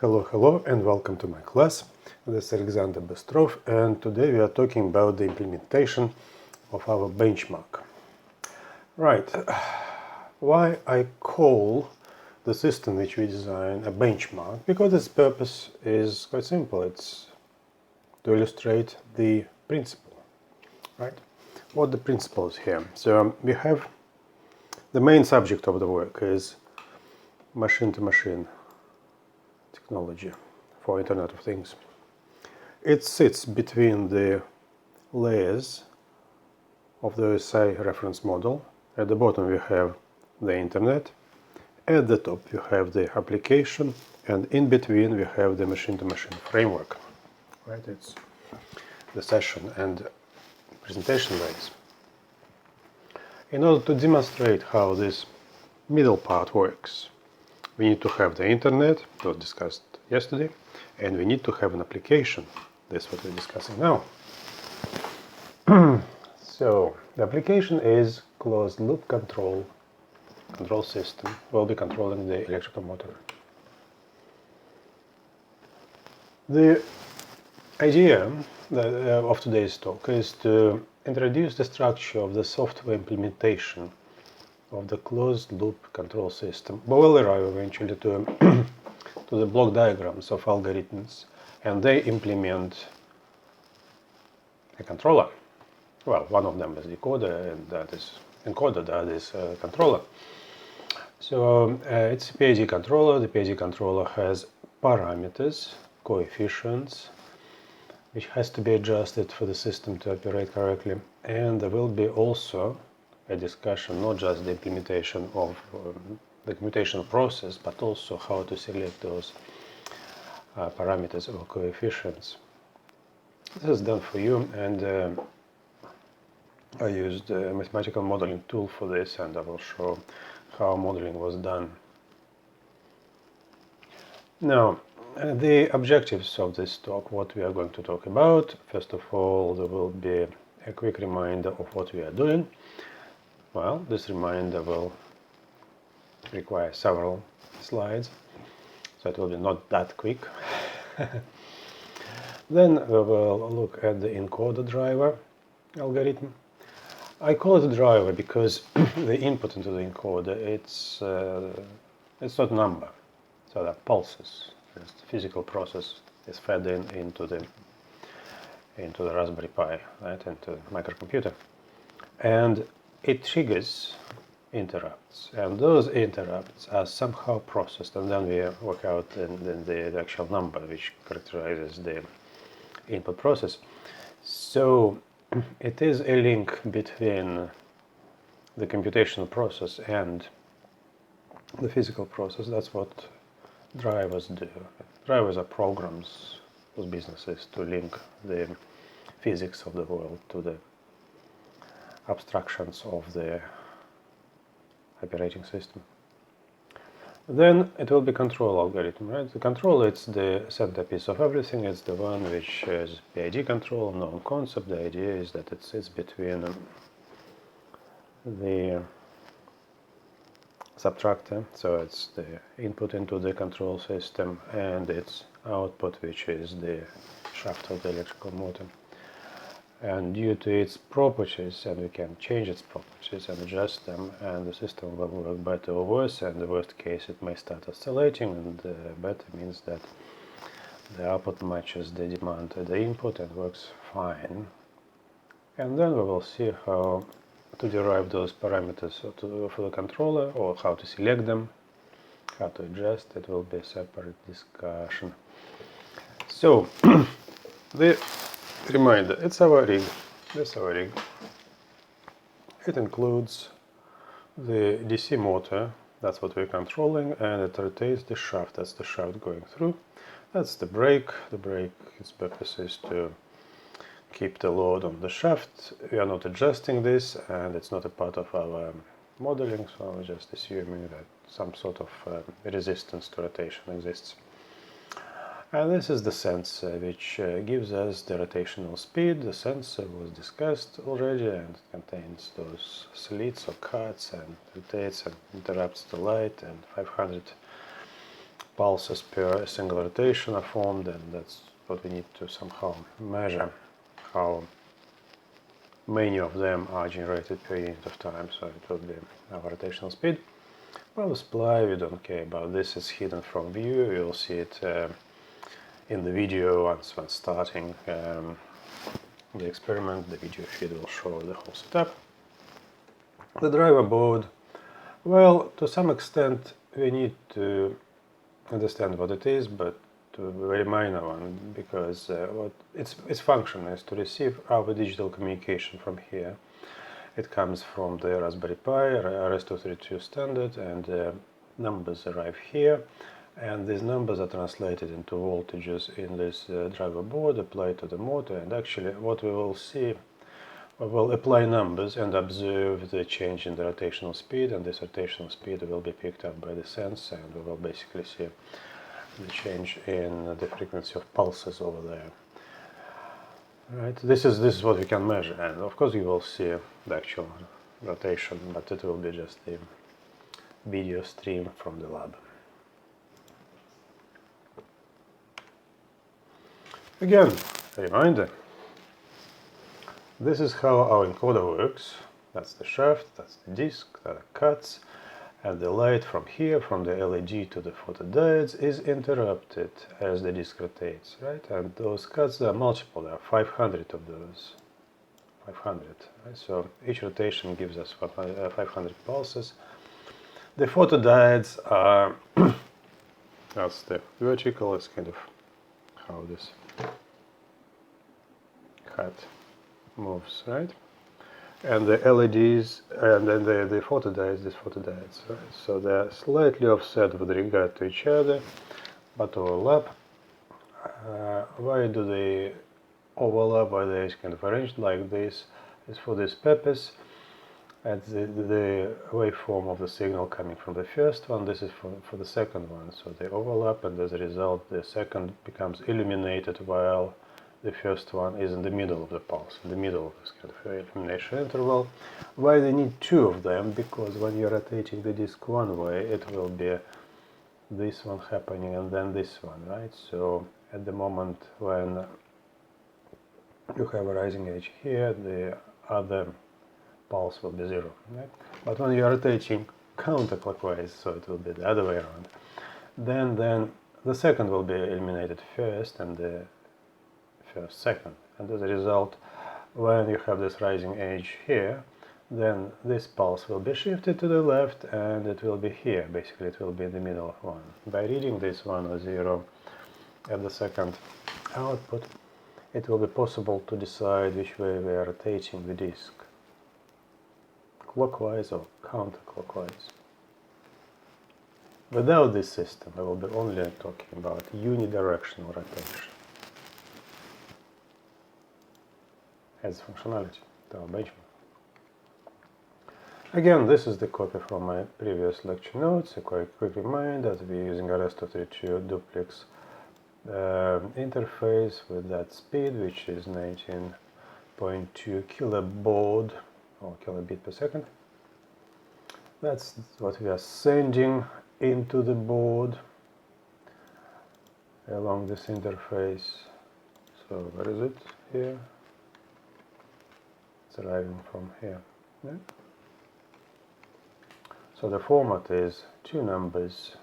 Hello and welcome to my class. This is Alexander Bestrov, and today we are talking about the implementation of our benchmark. Right, why I call the system which we design a benchmark? Because its purpose is quite simple. It's to illustrate the principle, right? What the principle is here? So we have the main subject of the work is machine-to-machine technology for Internet of Things. It sits between the layers of the OSI reference model. At the bottom we have the Internet, at the top you have the application, and in between we have the machine-to-machine framework. Right? It's the session and presentation layers. In order to demonstrate how this middle part works, we need to have the Internet, that was discussed yesterday, and we need to have an application. That's what we're discussing now. So the application is closed loop control system. Will be controlling the electrical motor. The idea of today's talk is to introduce the structure of the software implementation of the closed loop control system. But we'll arrive eventually to the block diagrams of algorithms, and they implement a controller. Well, one of them is decoder, and that is encoder, that is controller. So it's a PID controller. The PID controller has parameters, coefficients, which has to be adjusted for the system to operate correctly. And there will be also a discussion, not just the implementation of the computation process, but also how to select those parameters or coefficients. This is done for you, and I used a mathematical modeling tool for this, and I will show how modeling was done. Now, the objectives of this talk, what we are going to talk about. First of all, there will be a quick reminder of what we are doing. Well, this reminder will require several slides, so it will be not that quick. Then we will look at the encoder driver algorithm. I call it a driver because the input into the encoder, it's not a number, so that pulses. Just physical process is fed into the Raspberry Pi, right, into the microcomputer, and it triggers interrupts, and those interrupts are somehow processed, and then we work out the actual number which characterizes the input process. So it is a link between the computational process and the physical process. That's what drivers do. Drivers are programs for businesses to link the physics of the world to the abstractions of the operating system. Then it will be control algorithm, right? The control, it's the centerpiece of everything. It's the one which is PID control, known concept. The idea is that it sits between the subtractor, so it's the input into the control system, and its output, which is the shaft of the electrical motor. And due to its properties, and we can change its properties and adjust them, and the system will work better or worse. And in the worst case, it may start oscillating, and better means that the output matches the demand at the input and works fine. And then we will see how to derive those parameters for the controller, or how to select them, how to adjust. It will be a separate discussion. So the reminder, it's our rig. This is our rig. It includes the DC motor, that's what we're controlling, and it rotates the shaft. That's the shaft going through. That's the brake. The brake, its purpose is to keep the load on the shaft. We are not adjusting this, and it's not a part of our modeling, so we're just assuming that some sort of resistance to rotation exists. And this is the sensor, which gives us the rotational speed. The sensor was discussed already, and it contains those slits or cuts, and rotates and interrupts the light, and 500 pulses per single rotation are formed, and that's what we need to somehow measure, how many of them are generated per unit of time, so it will be our rotational speed. Well, supply, we don't care about this, it's hidden from view, you'll see it in the video once starting the experiment. The video feed will show the whole setup. The driver board, well, to some extent we need to understand what it is, but to a very minor one, because what its function is to receive our digital communication from here. It comes from the Raspberry Pi, RS-232 standard, and numbers arrive here, and these numbers are translated into voltages in this driver board, applied to the motor, and actually what we will see, we will apply numbers and observe the change in the rotational speed, and this rotational speed will be picked up by the sensor, and we will basically see the change in the frequency of pulses over there. Right, this is what we can measure, and of course you will see the actual rotation, but it will be just a video stream from the lab. Again, a reminder, this is how our encoder works. That's the shaft, that's the disc, that are cuts, and the light from here, from the LED to the photodiodes, is interrupted as the disc rotates, right? And those cuts, there are multiple, there are 500 of those. 500, right? So each rotation gives us 500 pulses. The photodiodes are, that's the vertical, it's kind of how this cut moves, right? And the LEDs, and then the photodiodes, these photodiodes, right? So they are slightly offset with regard to each other, but overlap. Why do they overlap? Why they kind of arranged like this? Is for this purpose. And the waveform of the signal coming from the first one, this is for the second one. So they overlap, and as a result, the second becomes illuminated while the first one is in the middle of the pulse, in the middle of this kind of illumination interval. Why they need two of them? Because when you're rotating the disc one way, it will be this one happening and then this one, right? So at the moment when you have a rising edge here, the other pulse will be zero, right? But when you're rotating counterclockwise, so it will be the other way around, then the second will be illuminated first and the first second, and as a result, when you have this rising edge here, then this pulse will be shifted to the left, and it will be here. Basically, it will be in the middle of one. By reading this 1 or 0 at the second output, it will be possible to decide which way we are rotating the disc, clockwise or counterclockwise. Without this system, I will be only talking about unidirectional rotation as functionality to our benchmark. Again, this is the copy from my previous lecture notes. A quick reminder that we're using RS-232 duplex interface with that speed, which is 19.2 kilobaud or kilobit per second. That's what we are sending into the board along this interface. So where is it? Here. It's arriving from here. Yeah. So the format is two numbers,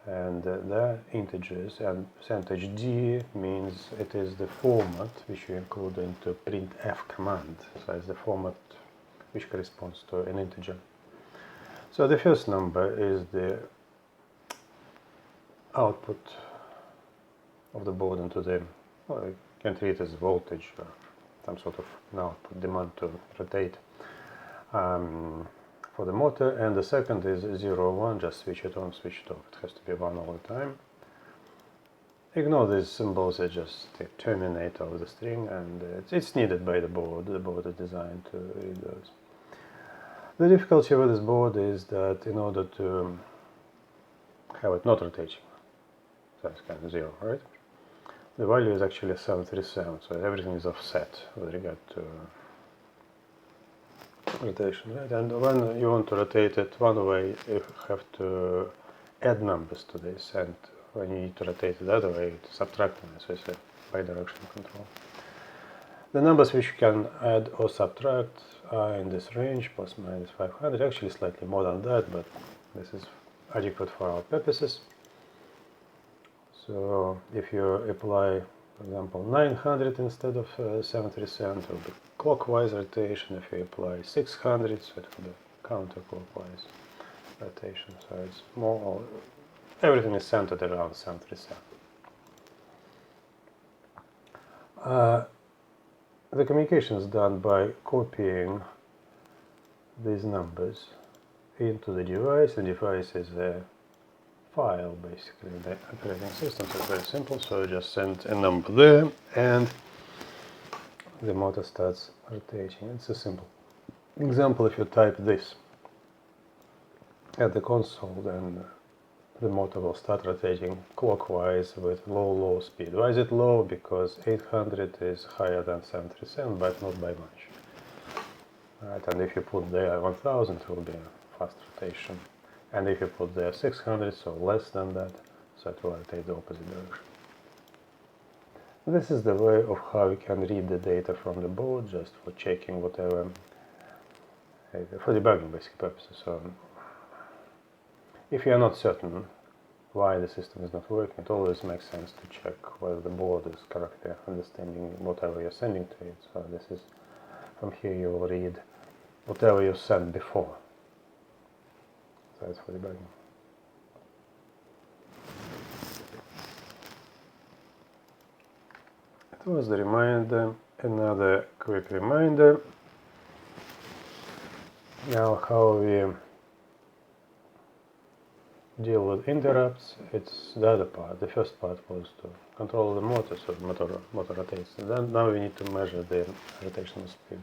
and they're integers, and percentage %d means it is the format which you include into printf command. So it's the format which corresponds to an integer. So the first number is the output of the board into the, well, you can treat it as voltage or some sort of output demand to rotate for the motor, and the second is 0, 1, just switch it on, switch it off. It has to be 1 all the time. Ignore these symbols, they just terminate of the string, and it's needed by the board. The board is designed to read those. The difficulty with this board is that in order to have it not rotating, so it's kind of 0, right? The value is actually 737, so everything is offset with regard to rotation, right? And when you want to rotate it one way, you have to add numbers to this, and when you need to rotate it the other way, to subtract them, so it's a bidirectional control. The numbers which you can add or subtract are in this range, plus minus 500, actually slightly more than that, but this is adequate for our purposes. So if you apply, for example, 900 instead of 737, it will be clockwise rotation. If you apply 600, so it will be counterclockwise rotation. So it's more, everything is centered around 737. The communication is done by copying these numbers into the device. The device is a file basically in the operating system, so it's very simple. So you just send a number there and the motor starts rotating. It's a simple example. If you type this at the console, then the motor will start rotating clockwise with low speed. Why is it low? Because 800 is higher than 737, but not by much. Right, and if you put there 1000, it will be a fast rotation. And if you put there 600, so less than that, so it will rotate the opposite direction. This is the way of how you can read the data from the board, just for checking whatever, for debugging basic purposes. So if you are not certain why the system is not working, it always makes sense to check whether the board is correctly understanding whatever you're sending to it. So this is, from here you will read whatever you sent before. So it's for debugging. It was the reminder. Another quick reminder. Now how we deal with interrupts. It's the other part. The first part was to control the motor, so the motor rotates. And then now we need to measure the rotational speed.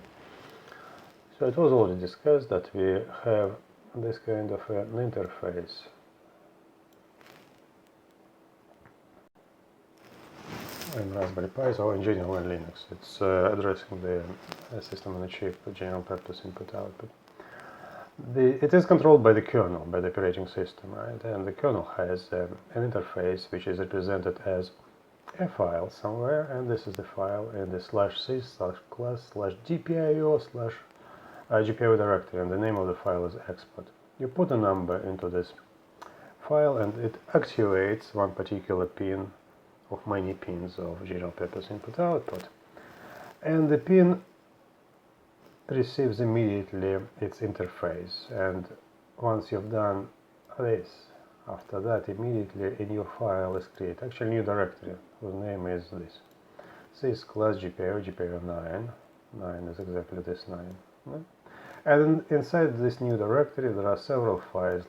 So it was already discussed that we have this kind of an interface. In Raspberry Pi, or in general in Linux. It's addressing the system on a chip, general purpose input-output. It is controlled by the kernel, by the operating system, right? And the kernel has an interface which is represented as a file somewhere, and this is the file in the /c/class/gpio/gpio directory, and the name of the file is export. You put a number into this file, and it activates one particular pin of many pins of general purpose input-output, and the pin receives immediately its interface. And once you've done this, after that immediately a new file is created, actually a new directory whose name is this sys/class/gpio gpio9. 9 is exactly this 9. And inside this new directory there are several files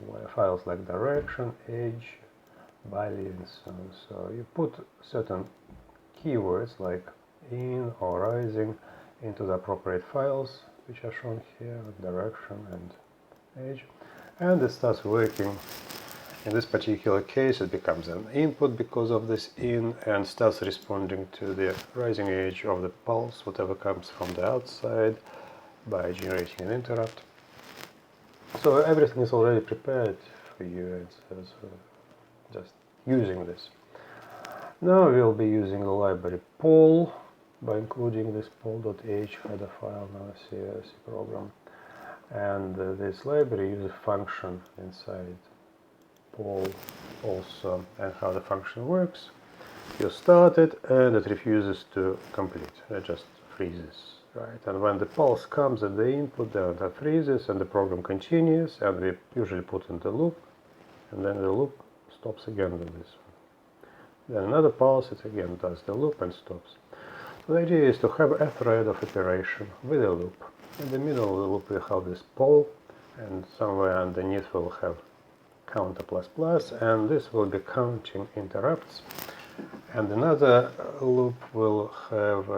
like direction, age, value, and so on. So you put certain keywords like in or rising into the appropriate files, which are shown here, like direction and age, and it starts working. In this particular case it becomes an input because of this in, and starts responding to the rising age of the pulse, whatever comes from the outside, by generating an interrupt. So everything is already prepared for you. It's just using this. Now we'll be using the library poll by including this poll.h header file in our C program. And this library uses a function inside poll also, and how the function works. You start it and it refuses to complete, it just freezes. Right, and when the pulse comes at the input, then it freezes and the program continues, and we usually put in the loop, and then the loop stops again with this one. Then another pulse, it again does the loop and stops. So the idea is to have a thread of iteration with a loop. In the middle of the loop we have this poll, and somewhere underneath we'll have counter ++, and this will be counting interrupts. And another loop will have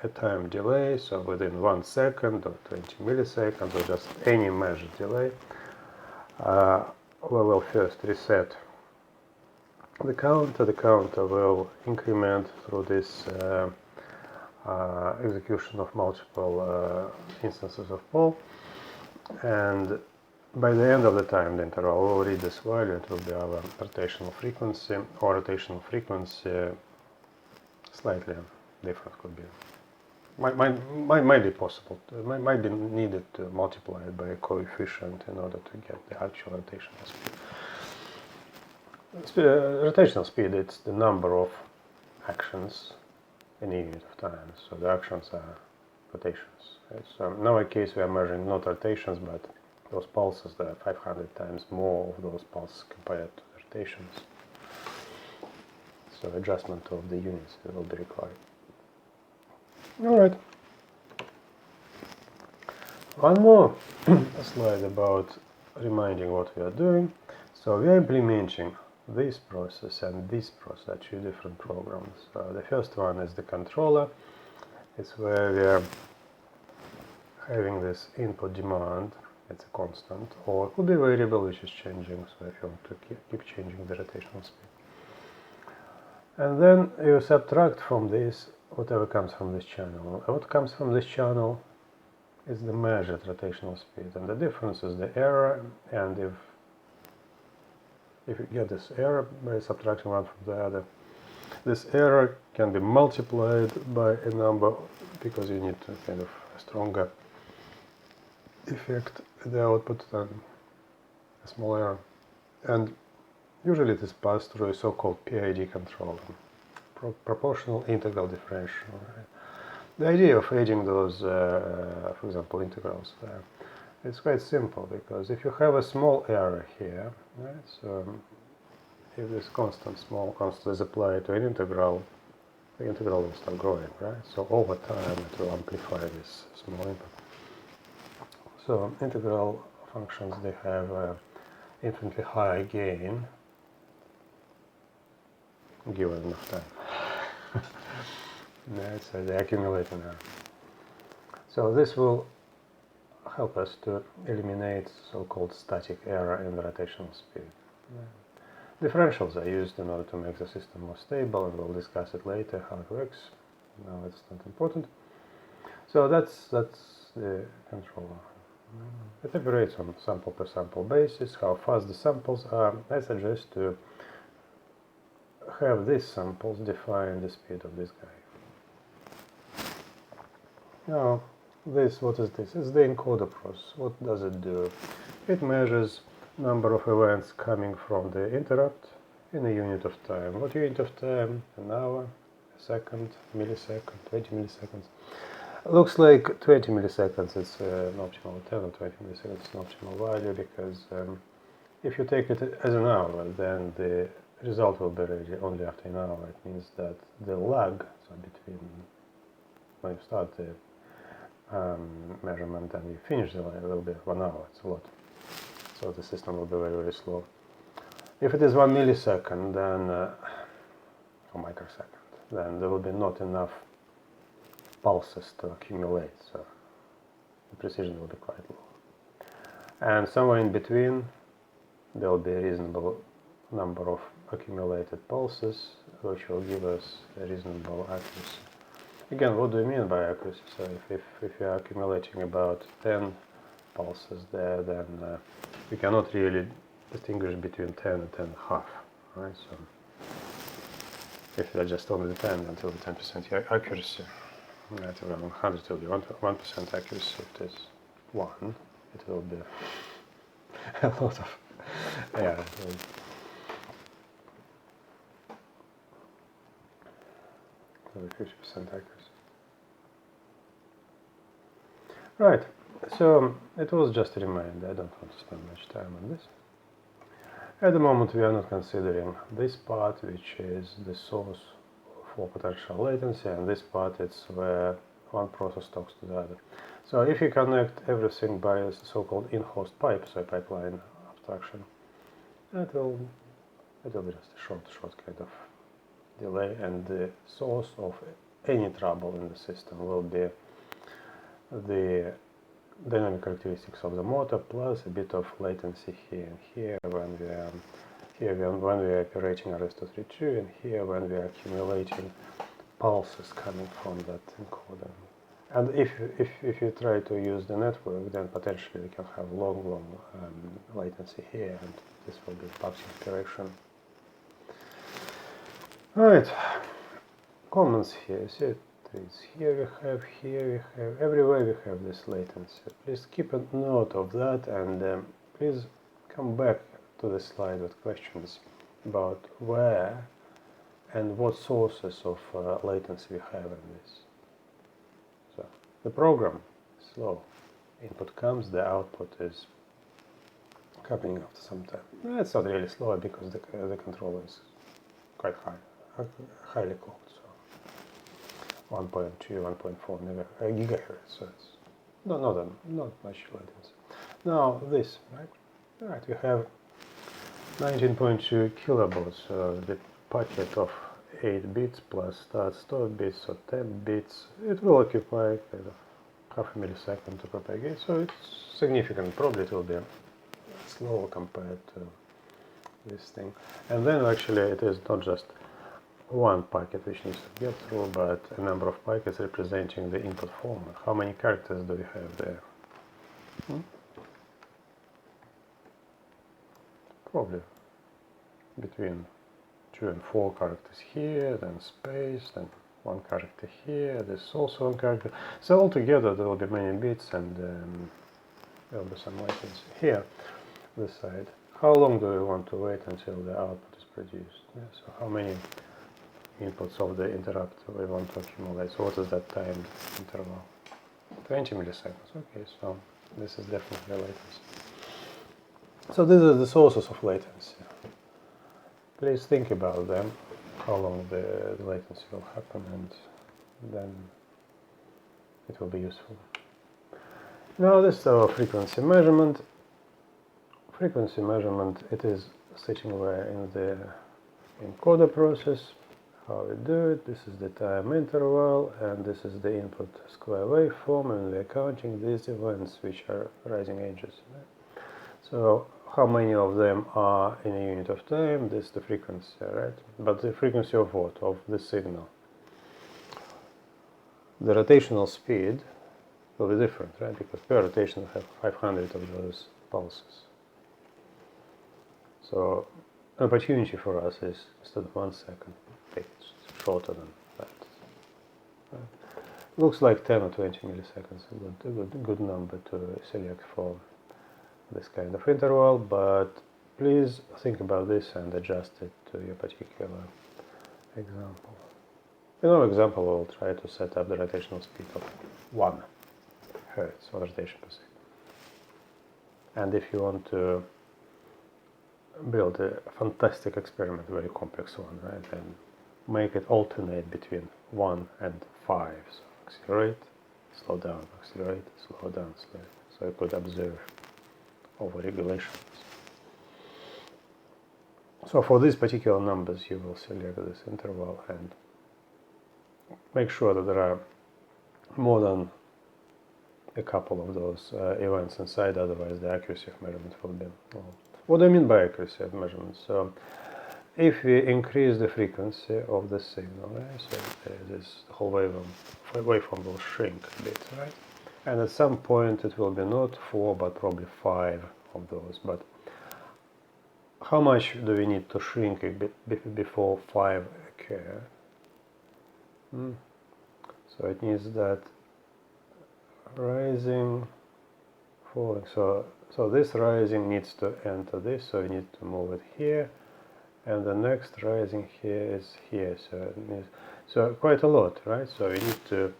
a time delay, so within 1 second or 20 milliseconds or just any measured delay, we will first reset the counter. The counter will increment through this execution of multiple instances of poll, and by the end of the time the interval will read this value, it will be our rotational frequency, or rotational frequency slightly different could be. Might be possible, might be needed to multiply it by a coefficient in order to get the actual rotational speed. Rotational speed, it's the number of actions in a unit of time, so the actions are rotations. So in our case we are measuring not rotations, but those pulses. There are 500 times more of those pulses compared to the rotations. So adjustment of the units will be required. Alright. One more slide about reminding what we are doing. So we are implementing this process and this process are two different programs. The first one is the controller. It's where we are having this input demand. It's a constant, or it could be a variable which is changing, so if you want to keep changing the rotational speed. And then you subtract from this whatever comes from this channel. What comes from this channel is the measured rotational speed, and the difference is the error. And if you get this error by subtracting one from the other, this error can be multiplied by a number, because you need to kind of a stronger effect at the output than a small error. And usually it is passed through a so-called PID controller, proportional integral differential. Right? The idea of adding those, for example, integrals there, it's quite simple, because if you have a small error here, right, so if this small constant is applied to an integral, the integral will start growing, right? So over time it will amplify this small input. So integral functions, they have infinitely high gain given enough time. So they accumulate in error. So this will help us to eliminate so-called static error in the rotational speed. Differentials are used in order to make the system more stable, and we'll discuss it later how it works. Now it's not important. So that's the controller. It operates on sample per sample basis. How fast the samples are, I suggest to have these samples define the speed of this guy. Now, what is this? It's the encoder process. What does it do? It measures number of events coming from the interrupt in a unit of time. What unit of time? An hour, a second, millisecond, 20 milliseconds. Looks like 20 milliseconds is an optimal, 10 or 20 milliseconds is an optimal value, because if you take it as an hour, then the result will be ready only after an hour. It means that the lag, so between when you start the measurement and you finish the lag, will be 1 hour. It's a lot. So the system will be very, very slow. If it is 1 millisecond, then or microsecond, then there will be not enough pulses to accumulate, so the precision will be quite low. And somewhere in between there will be a reasonable number of accumulated pulses, which will give us a reasonable accuracy. Again, what do you mean by accuracy? So if you are accumulating about 10 pulses there, then you cannot really distinguish between 10 and 10 and a half, right? So if you are just only the 10 until the 10% accuracy, right, around 100 will be 1% accuracy. If it is 1, it will be a lot of, yeah. So 50% accuracy. Right, so it was just a reminder. I don't want to spend much time on this. At the moment we are not considering this part, which is the source for potential latency, and this part is where one process talks to the other. So if you connect everything by a so-called in-host pipe, so a pipeline abstraction, it will be just a short kind of delay, and the source of any trouble in the system will be the dynamic characteristics of the motor plus a bit of latency here and here when we are operating RS-232, and here when we are accumulating pulses coming from that encoder. And if you try to use the network, then potentially you can have long latency here, and this will be passing correction. Alright, comments here. See, it's here we have, everywhere we have this latency. Please keep a note of that, and please come back to the slide with questions about where and what sources of latency we have in this. So the program is slow. Input comes, the output is coming after some time. It's not really slow because the controller is quite highly clocked. So 1.2, 1.4 gigahertz. So it's not much latency. Now this, right? Right, you have 19.2 kilobytes, the packet of 8 bits plus start-stop bits, so 10 bits. It will occupy kind of half a millisecond to propagate, so it's significant. Probably it will be slower compared to this thing. And then actually it is not just one packet which needs to get through, but a number of packets representing the input format. How many characters do we have there? Probably between 2 and 4 characters here, then space, then 1 character here, this is also 1 character. So altogether there will be many bits, and there will be some latency. Here, this side, how long do we want to wait until the output is produced? Yeah, so how many inputs of the interrupt we want to accumulate? So what is that time interval? 20 milliseconds. Okay, so this is definitely latency. So these are the sources of latency. Please think about them, how long the latency will happen, and then it will be useful. Now this is our frequency measurement. Frequency measurement, it is sitting where in the encoder process. How we do it, this is the time interval, and this is the input square waveform, and we're counting these events which are rising edges. So how many of them are in a unit of time? This is the frequency, right? But the frequency of what? Of the signal. The rotational speed will be different, right? Because per rotation we have 500 of those pulses. So an opportunity for us is instead of 1 second, it's shorter than that. Right? Looks like 10 or 20 milliseconds, a good number to select for this kind of interval, but please think about this and adjust it to your particular example. In our example, we'll try to set up the rotational speed of 1 Hertz on rotation per second. And if you want to build a fantastic experiment, very complex one, right, then make it alternate between 1 and 5. So accelerate, slow down, accelerate, slow down, slow down. So you could observe over-regulations. So for these particular numbers, you will select this interval and make sure that there are more than a couple of those events inside, otherwise the accuracy of measurement will be low. What do I mean by accuracy of measurement? So if we increase the frequency of the signal, right, so this whole waveform will shrink a bit, right? And at some point it will be not 4 but probably 5 of those. But how much do we need to shrink it before 5 occur? So it needs that rising, falling. So this rising needs to enter this, so we need to move it here. And the next rising here is here. So quite a lot, right? So we need to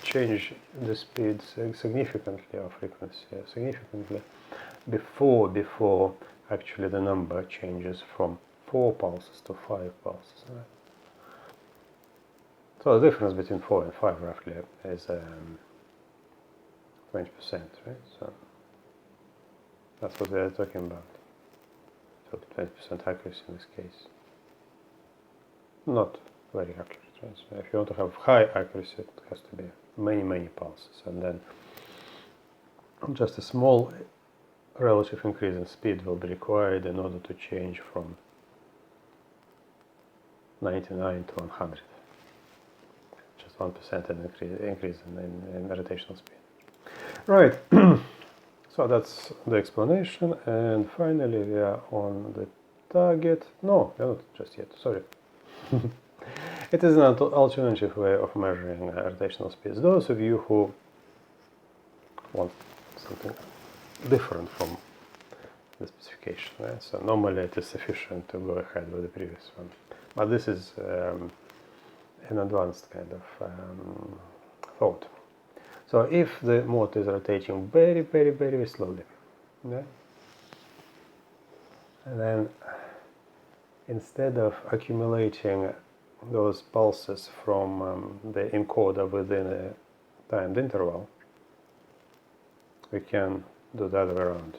change the speed significantly, or frequency significantly, before actually the number changes from 4 pulses to 5 pulses. Right? So the difference between 4 and 5 roughly is 20%, right? So that's what we are talking about. So 20% accuracy in this case. Not very accurate. Right? So if you want to have high accuracy, it has to be many pulses, and then just a small relative increase in speed will be required in order to change from 99 to 100. 1% increase in rotational speed. Right. So that's the explanation, and finally we are on the target. No, we are not just yet, sorry. It is an alternative way of measuring rotational speeds. Those of you who want something different from the specification, right? So normally it is sufficient to go ahead with the previous one. But this is an advanced kind of thought. So if the motor is rotating very, very, very slowly, yeah, and then instead of accumulating those pulses from the encoder within a timed interval, we can do the other way around.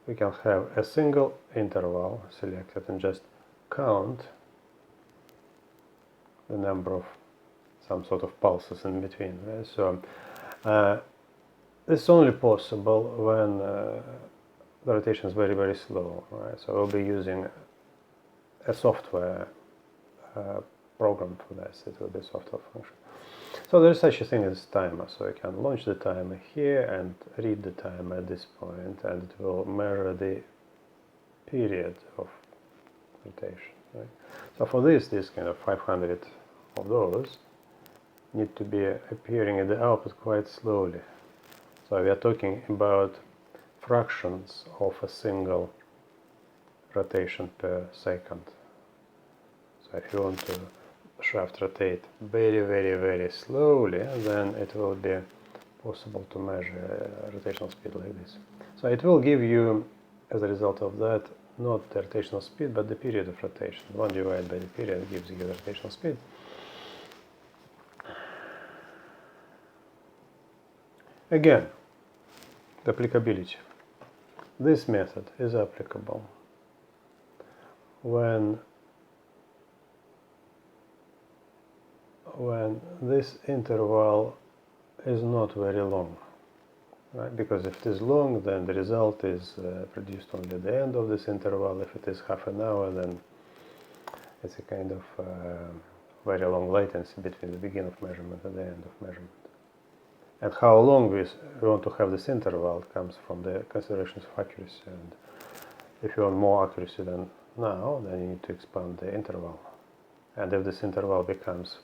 We can have a single interval selected and just count the number of some sort of pulses in between. Right? So this is only possible when the rotation is very, very slow. Right? So we'll be using a software program for this. It will be a software function. So there is such a thing as timer. So you can launch the timer here and read the timer at this point, and it will measure the period of rotation. Right? So for this kind of 500 of those need to be appearing at the output quite slowly. So we are talking about fractions of a single rotation per second. So if you want to shaft rotate very, very, very slowly, then it will be possible to measure rotational speed like this. So it will give you, as a result of that, not the rotational speed, but the period of rotation. 1 divided by the period gives you the rotational speed. Again, the applicability. This method is applicable when this interval is not very long. Right? Because if it is long, then the result is produced only at the end of this interval. If it is half an hour, then it's a kind of very long latency between the beginning of measurement and the end of measurement. And how long we want to have this interval comes from the considerations of accuracy. And if you want more accuracy than now, then you need to expand the interval. And if this interval becomes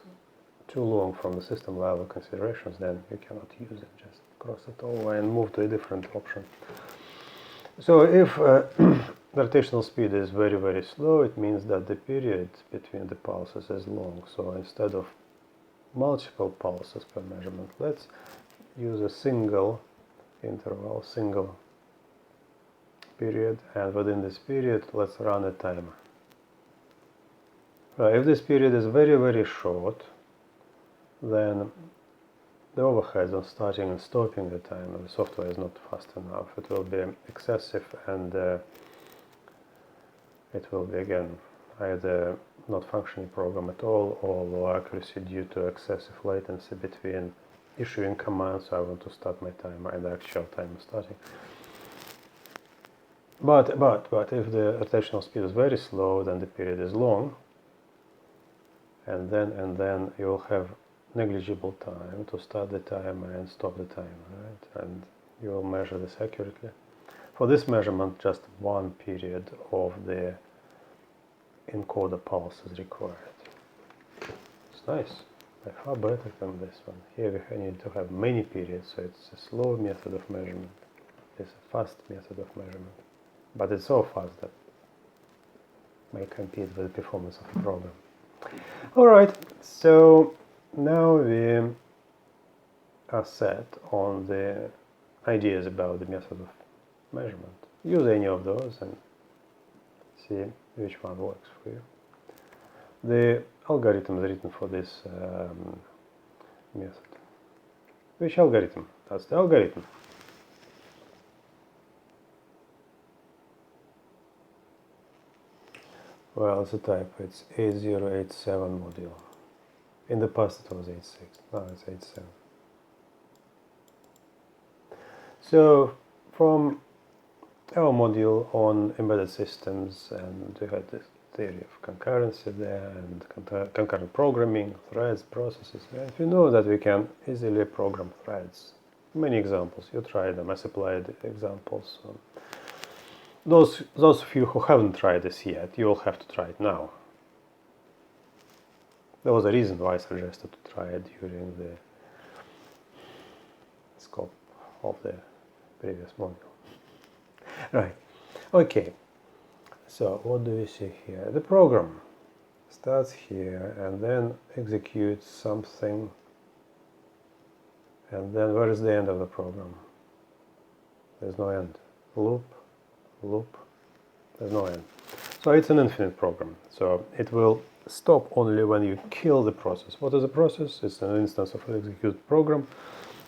too long from the system level considerations, then you cannot use it. Just cross it over and move to a different option. So if the rotational speed is very, very slow, it means that the period between the pulses is long. So instead of multiple pulses per measurement, let's use a single interval, single period, and within this period let's run a timer. If this period is very, very short, then the overheads on starting and stopping the timer, the software is not fast enough. It will be excessive, and it will be again either not functioning program at all or low accuracy due to excessive latency between issuing commands. So I want to start my timer and the actual timer starting. But if the rotational speed is very slow, then the period is long, and then you will have negligible time to start the timer and stop the timer, right? And you will measure this accurately. For this measurement, just one period of the encoder pulse is required. It's nice, by far better than this one. Here we need to have many periods, so it's a slow method of measurement. It's a fast method of measurement, but it's so fast that may compete with the performance of the program. Alright, so now we are set on the ideas about the method of measurement. Use any of those and see which one works for you. The algorithm is written for this method. Which algorithm? That's the algorithm. Well, the type, it's 8087 module. In the past it was 86, now it's 87. So from our module on embedded systems, and we had theory of concurrency there, and concurrent programming, threads, processes. And we know that we can easily program threads. Many examples. You try them as applied examples. Those of you who haven't tried this yet, you will have to try it now. There was a reason why I suggested to try it during the scope of the previous module. Right. Okay. So what do we see here? The program starts here and then executes something. And then where is the end of the program? There's no end. Loop, loop, there's no end. So it's an infinite program. So it will stop only when you kill the process. What is a process? It's an instance of an executed program.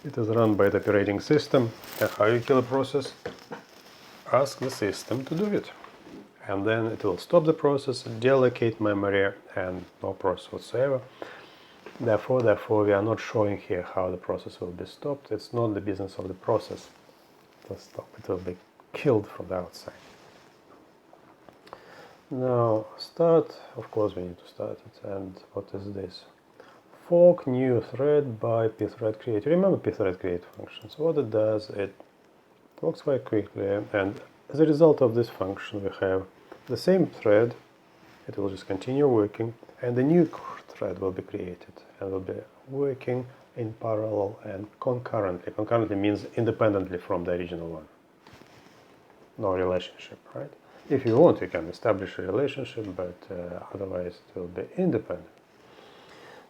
It is run by the operating system. And how you kill a process? Ask the system to do it. And then it will stop the process, deallocate memory, and no process whatsoever. Therefore, we are not showing here how the process will be stopped. It's not the business of the process to stop. It will be killed from the outside. Now, start. Of course, we need to start it. And what is this? Fork new thread by pthread create. Remember pthread create function. So what it does, it works quite quickly. And as a result of this function, we have the same thread. It will just continue working, and a new thread will be created and will be working in parallel and concurrently. Concurrently means independently from the original one. No relationship, right? If you want, you can establish a relationship, but otherwise it will be independent.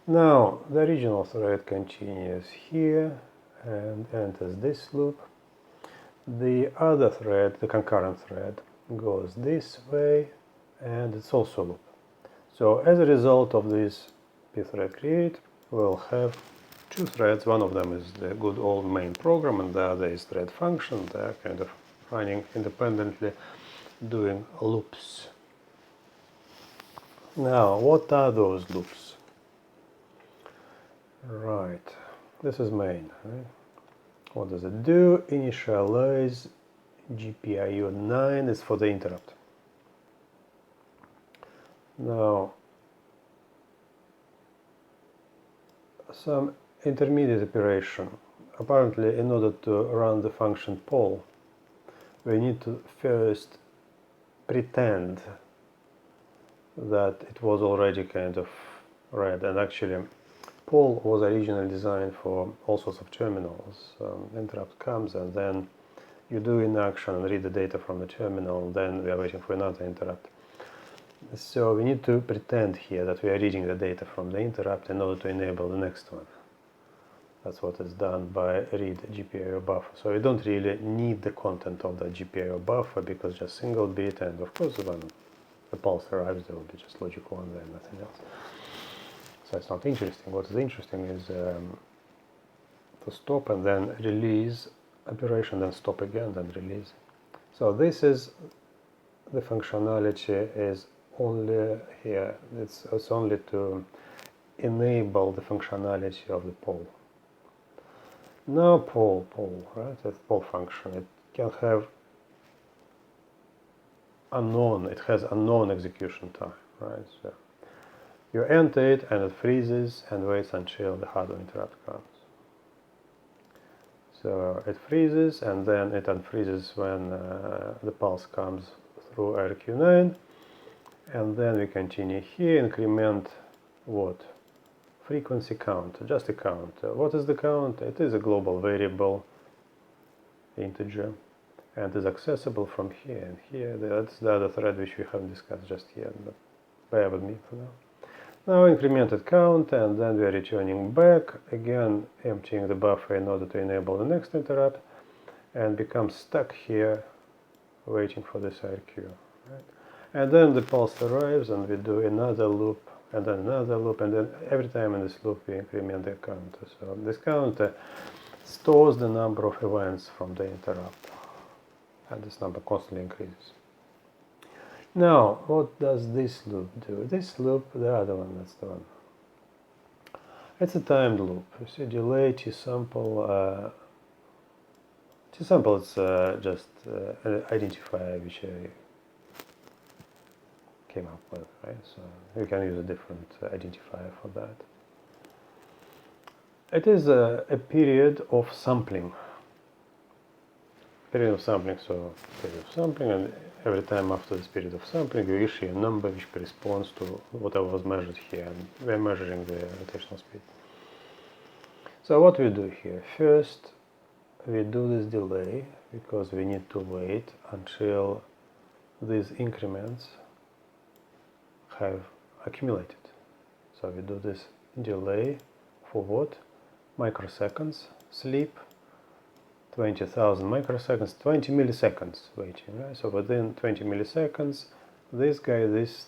Now, the original thread continues here and enters this loop. The other thread, the concurrent thread, goes this way, and it's also a loop. So as a result of this pthread create, we'll have two threads. One of them is the good old main program, and the other is thread function. They're kind of running independently, doing loops. Now, what are those loops? Right, this is main, right? What does it do? Initialize GPIO 9 is for the interrupt. Now, some intermediate operation. Apparently, in order to run the function poll, we need to first pretend that it was already kind of read. And actually, poll was originally designed for all sorts of terminals. Interrupt comes, and then you do in action and read the data from the terminal, then we are waiting for another interrupt. So we need to pretend here that we are reading the data from the interrupt in order to enable the next one. That's what is done by read GPIO buffer. So we don't really need the content of the GPIO buffer, because just single bit, and of course when the pulse arrives there will be just logic 1 there and nothing else. So it's not interesting. What is interesting is to stop and then release operation, then stop again, then release. So this is the functionality is only here. It's only to enable the functionality of the poll. Now poll, right? That poll function. It can have unknown. It has unknown execution time, right? So you enter it and it freezes and waits until the hardware interrupt comes. So it freezes and then it unfreezes when the pulse comes through RQ9, and then we continue here, increment what? Frequency count, just a count. What is the count? It is a global variable integer and is accessible from here and here. That's the other thread which we haven't discussed just yet, but bear with me for now. Now incremented count, and then we are returning back, again emptying the buffer in order to enable the next interrupt, and become stuck here waiting for this RQ. Right? And then the pulse arrives and we do another loop, and then another loop, and then every time in this loop we increment the counter. So this counter stores the number of events from the interrupt, and this number constantly increases. Now, what does this loop do? This loop, the other one, that's the one. It's a timed loop. You see, delay, t-sample. T-sample is just an identifier which I came up with, right? So you can use a different identifier for that. It is a period of sampling. Period of sampling, so period of sampling, and every time after this period of sampling you issue a number which corresponds to whatever was measured here, and we're measuring the rotational speed. So what we do here, first we do this delay because we need to wait until these increments have accumulated. So we do this delay for what? Microseconds, sleep, 20,000 microseconds, 20 milliseconds waiting, right? So within 20 milliseconds, this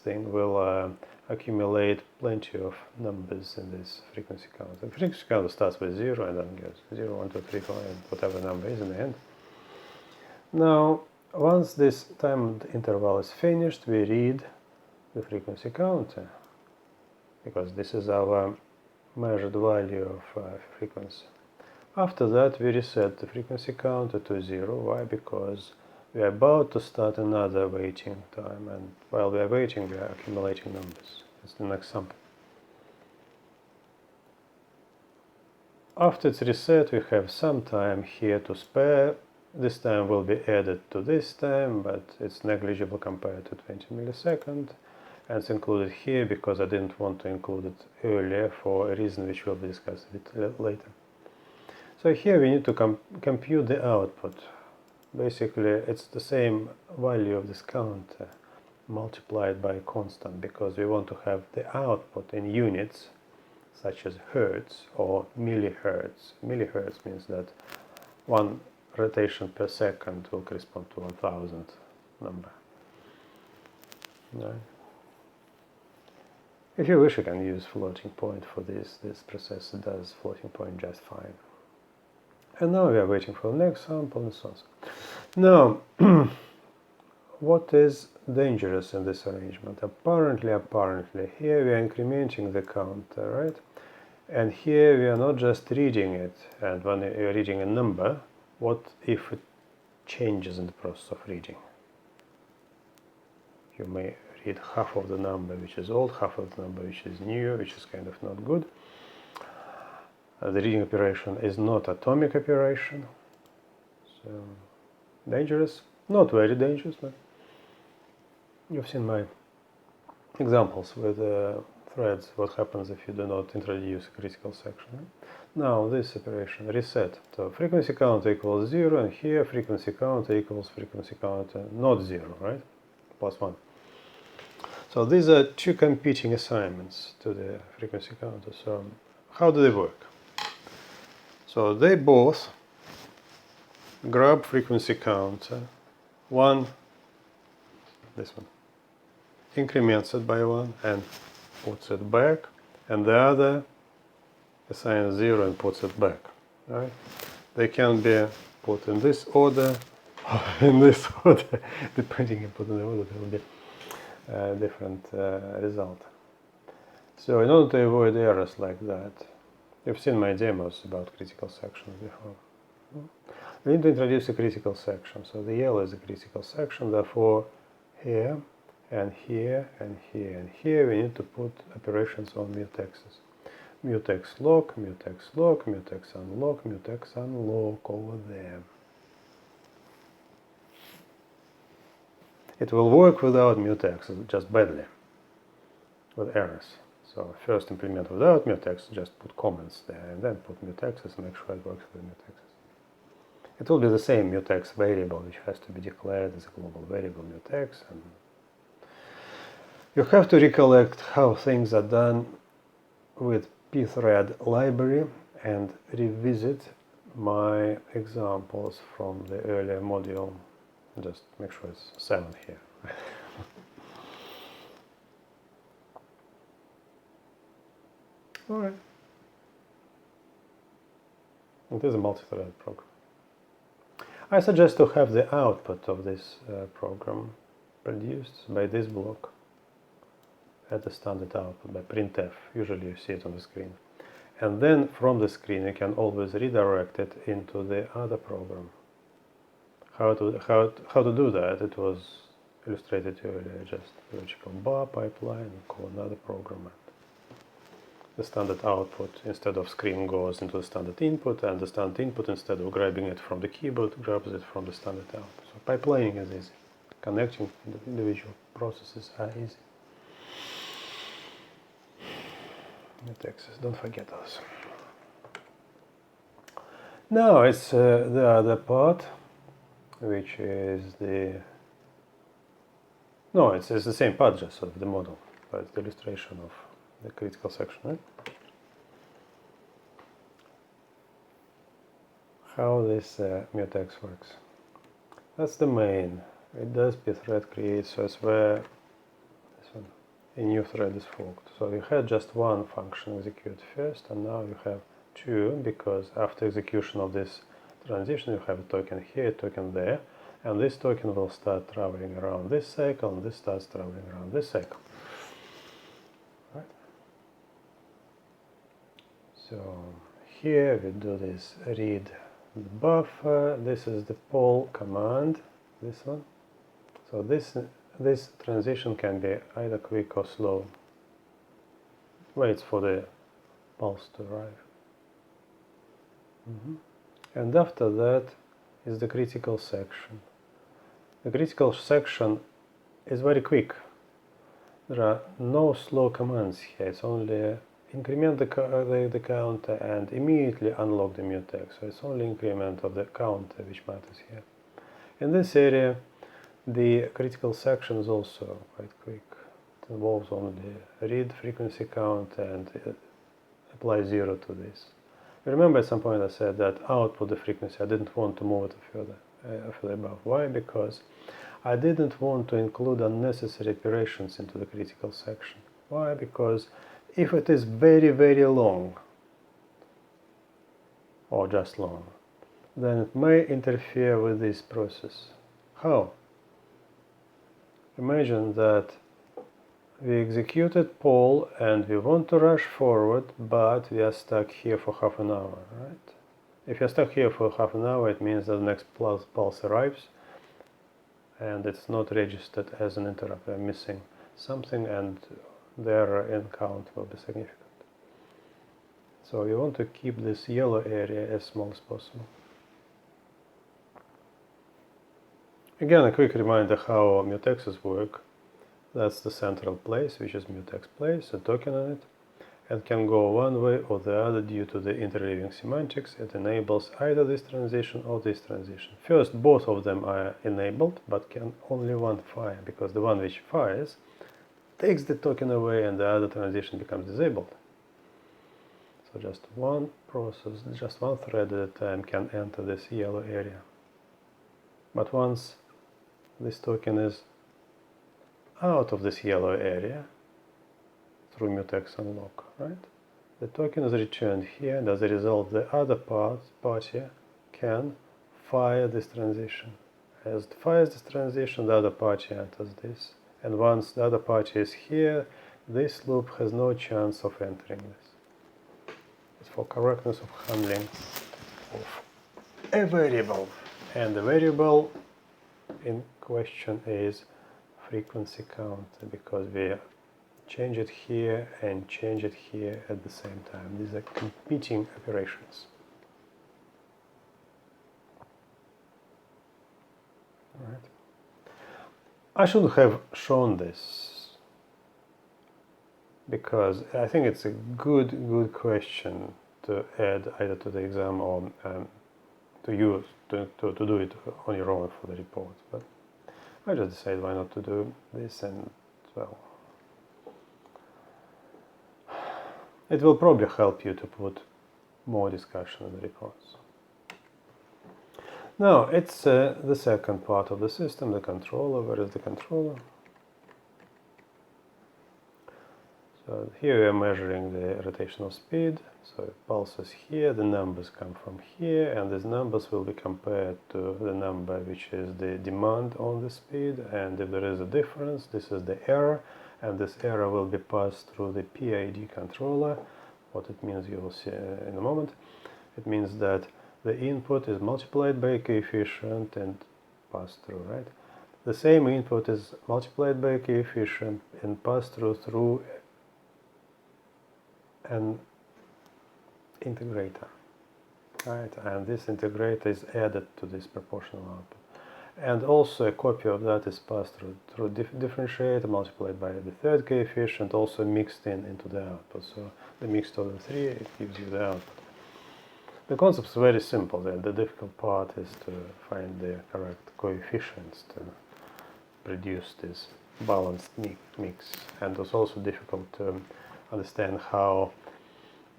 thing will accumulate plenty of numbers in this frequency counter. The frequency counter starts with 0 and then goes 0, 1, 2, 3, 4, and whatever number is in the end. Now, once this time interval is finished, we read the frequency counter, because this is our measured value of frequency. After that, we reset the frequency counter to 0. Why? Because we are about to start another waiting time, and while we are waiting, we are accumulating numbers. That's the next sample. After it's reset, we have some time here to spare. This time will be added to this time, but it's negligible compared to 20 milliseconds. And it's included here because I didn't want to include it earlier for a reason which will be discussed a bit later. So here we need to compute the output. Basically, it's the same value of this counter multiplied by a constant, because we want to have the output in units such as hertz or millihertz. Millihertz means that 1 rotation per second will correspond to 1,000 number. Right. If you wish, you can use floating point for this. This processor does floating point just fine. And now we are waiting for the next sample and so on. Now, what is dangerous in this arrangement? Apparently, here we are incrementing the counter, right? And here we are not just reading it, and when you are reading a number, what if it changes in the process of reading? You may read half of the number which is old, half of the number which is new, which is kind of not good. The reading operation is not atomic operation, so dangerous, not very dangerous, but you've seen my examples with threads, what happens if you do not introduce a critical section. Now this operation, reset, so frequency counter equals 0, and here frequency counter equals frequency counter not 0, right, plus 1. So these are two competing assignments to the frequency counter. So how do they work? So they both grab frequency counter, this one, increments it by 1 and puts it back, and the other assigns 0 and puts it back. Right? They can be put in this order, or in this order, depending upon the order, there will be a different result. So in order to avoid errors like that, you've seen my demos about critical sections before. We need to introduce a critical section. So the yellow is a critical section, therefore here and here and here and here we need to put operations on mutexes. Mutex lock, mutex lock, mutex unlock, mutex unlock over there. It will work without mutex, just badly, with errors. So first implement without mutex, just put comments there, and then put mutexes and make sure it works with mutexes. It will be the same mutex variable which has to be declared as a global variable mutex, and you have to recollect how things are done with pthread library and revisit my examples from the earlier module. Just make sure it's 7 here. Alright. It is a multi-thread program. I suggest to have the output of this program produced by this block at the standard output by printf. Usually you see it on the screen. And then from the screen you can always redirect it into the other program. How to do that? It was illustrated earlier, just logical bar pipeline, and call another program. And the standard output instead of screen goes into the standard input, and the standard input, instead of grabbing it from the keyboard, grabs it from the standard output. So pipelining is easy. Connecting the individual processes are easy. Mutexes, don't forget those. Now it's the other part, which is it's the same part, just of the model, but it's the illustration of the critical section, right? How this mutex works. That's the main. It does pthread create, so it's where this one, a new thread is forked. So you had just one function execute first, and now you have two, because after execution of this transition you have a token here, a token there, and this token will start traveling around this cycle, and this starts traveling around this cycle. Right? So here we do this read the buffer. This is the poll command, this one. So this transition can be either quick or slow. Waits for the pulse to arrive. And after that is the critical section. The critical section is very quick. There are no slow commands here. It's only increment the counter and immediately unlock the mutex. So it's only increment of the counter which matters here. In this area, the critical section is also quite quick. It involves only read frequency count and apply 0 to this. You remember at some point I said that output the frequency, I didn't want to move it further above. Why? Because I didn't want to include unnecessary operations into the critical section. Why? Because if it is very, very long, or just long, then it may interfere with this process. How? Imagine that we executed poll and we want to rush forward, but we are stuck here for half an hour, right? If you're stuck here for half an hour, it means that the next pulse arrives and it's not registered as an interrupt. We're missing something and the error in count will be significant. So you want to keep this yellow area as small as possible. Again, a quick reminder how mutexes work. That's the central place, which is mutex place, a token on it, and can go one way or the other due to the interleaving semantics. It enables either this transition or this transition. First, both of them are enabled, but can only one fire, because the one which fires takes the token away and the other transition becomes disabled. So just one process, just one thread at a time can enter this yellow area. But once this token is out of this yellow area through mutex unlock, right? The token is returned here, and as a result the other party can fire this transition. As it fires this transition, the other party enters this, and once the other party is here, this loop has no chance of entering this. It's for correctness of handling of a variable, and the variable in question is frequency count, because we change it here and change it here at the same time. These are competing operations. All right. I should have shown this because I think it's a good question to add either to the exam or to use to do it on your own for the report. But I just decided why not to do this, and well, it will probably help you to put more discussion in the reports. Now it's the second part of the system, the controller. Where is the controller? So here we are measuring the rotational speed. So it pulses here, the numbers come from here, and these numbers will be compared to the number which is the demand on the speed, and if there is a difference, this is the error, and this error will be passed through the PID controller. What it means you will see in a moment. It means that the input is multiplied by a coefficient and passed through, right? the same input is multiplied by a coefficient and passed through an integrator, right? And this integrator is added to this proportional output. And also a copy of that is passed through differentiator multiplied by the third coefficient, also mixed into the output. So the mixed of the three, it gives you the output. The concept is very simple. The difficult part is to find the correct coefficients to produce this balanced mix. And it's also difficult to understand how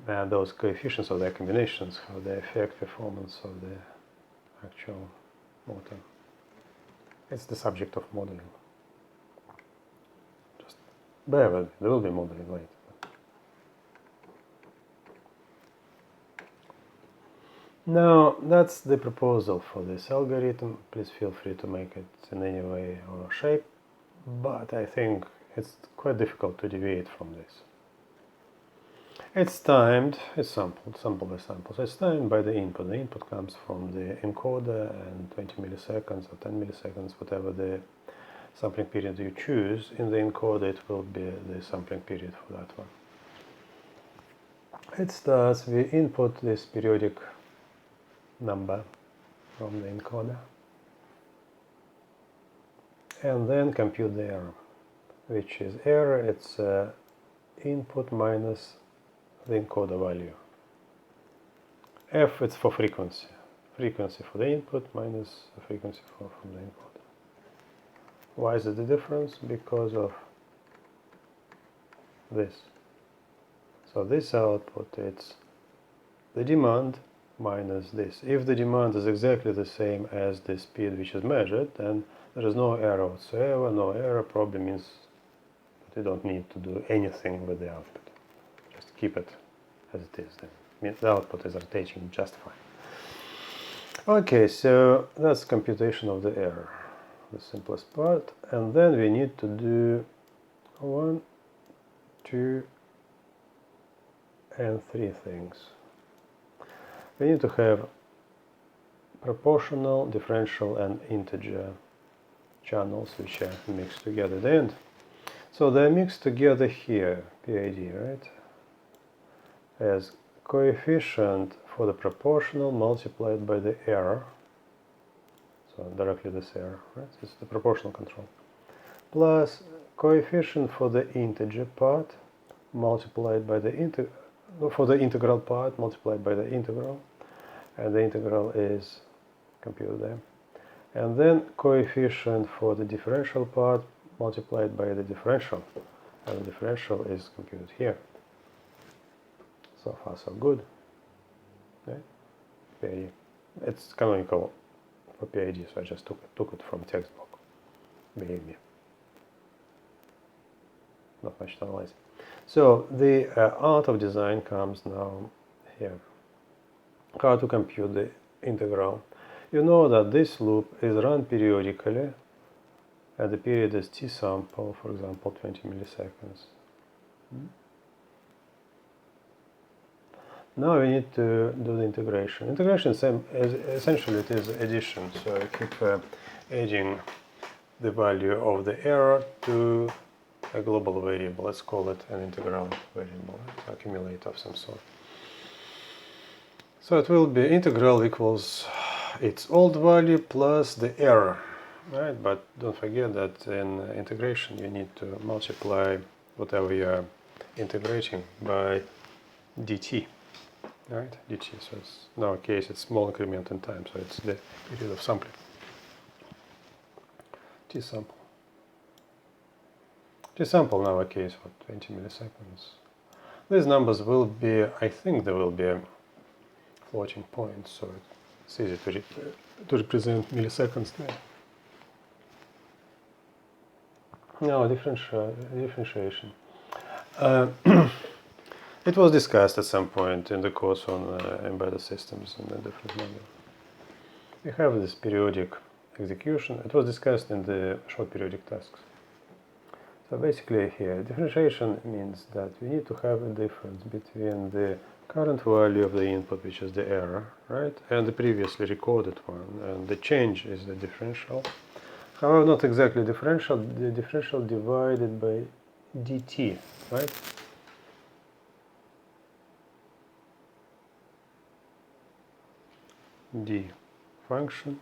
those coefficients or their combinations, how they affect performance of the actual motor. It's the subject of modeling. Just bear with me, there will be modeling later. Now, that's the proposal for this algorithm. Please feel free to make it in any way or shape, but I think it's quite difficult to deviate from this. It's timed, it's sample by sample. So it's timed by the input. The input comes from the encoder, and 20 milliseconds or 10 milliseconds, whatever the sampling period you choose in the encoder, it will be the sampling period for that one. It starts, we input this periodic number from the encoder and then compute the error, which is error, it's input minus the encoder value. F, it's for frequency. Frequency for the input minus the frequency from the encoder. Why is it the difference? Because of this. So this output, it's the demand minus this. If the demand is exactly the same as the speed which is measured, then there is no error whatsoever. No error probably means that you don't need to do anything with the output. Just keep it as it is. Then the output is rotating just fine. Okay, so that's computation of the error, the simplest part. And then we need to do 1, 2, and 3 things. We need to have proportional, differential, and integer channels which are mixed together at the end. So they're mixed together here, PID, right? As coefficient for the proportional multiplied by the error. So directly this error, right? It's the proportional control. Plus coefficient for the integer part multiplied by the integral part multiplied by the integral, and the integral is computed there. And then coefficient for the differential part multiplied by the differential, and the differential is computed here. So far so good. Okay. PID. It's canonical for PID, so I just took it from textbook. Believe me. Not much to analyze. So the art of design comes now here. How to compute the integral. You know that this loop is run periodically, and the period is t sample, for example, 20 milliseconds. Now we need to do the integration. Integration essentially it is addition, so I keep adding the value of the error to a global variable. Let's call it an integral variable, accumulator of some sort. So it will be integral equals its old value plus the error, right? But don't forget that in integration you need to multiply whatever you are integrating by dt, right? dt. So it's, in our case it's small increment in time, so it's the period of sampling. T sample. T sample in our case for 20 milliseconds. These numbers will be, I think there will be floating points, so it's easy to represent milliseconds there. Now differentiation. It was discussed at some point in the course on embedded systems and the different models. We have this periodic execution. It was discussed in the short periodic tasks. So basically here, differentiation means that we need to have a difference between the current value of the input, which is the error, right, and the previously recorded one, and the change is the differential. However, not exactly differential. The differential divided by dt, right? D function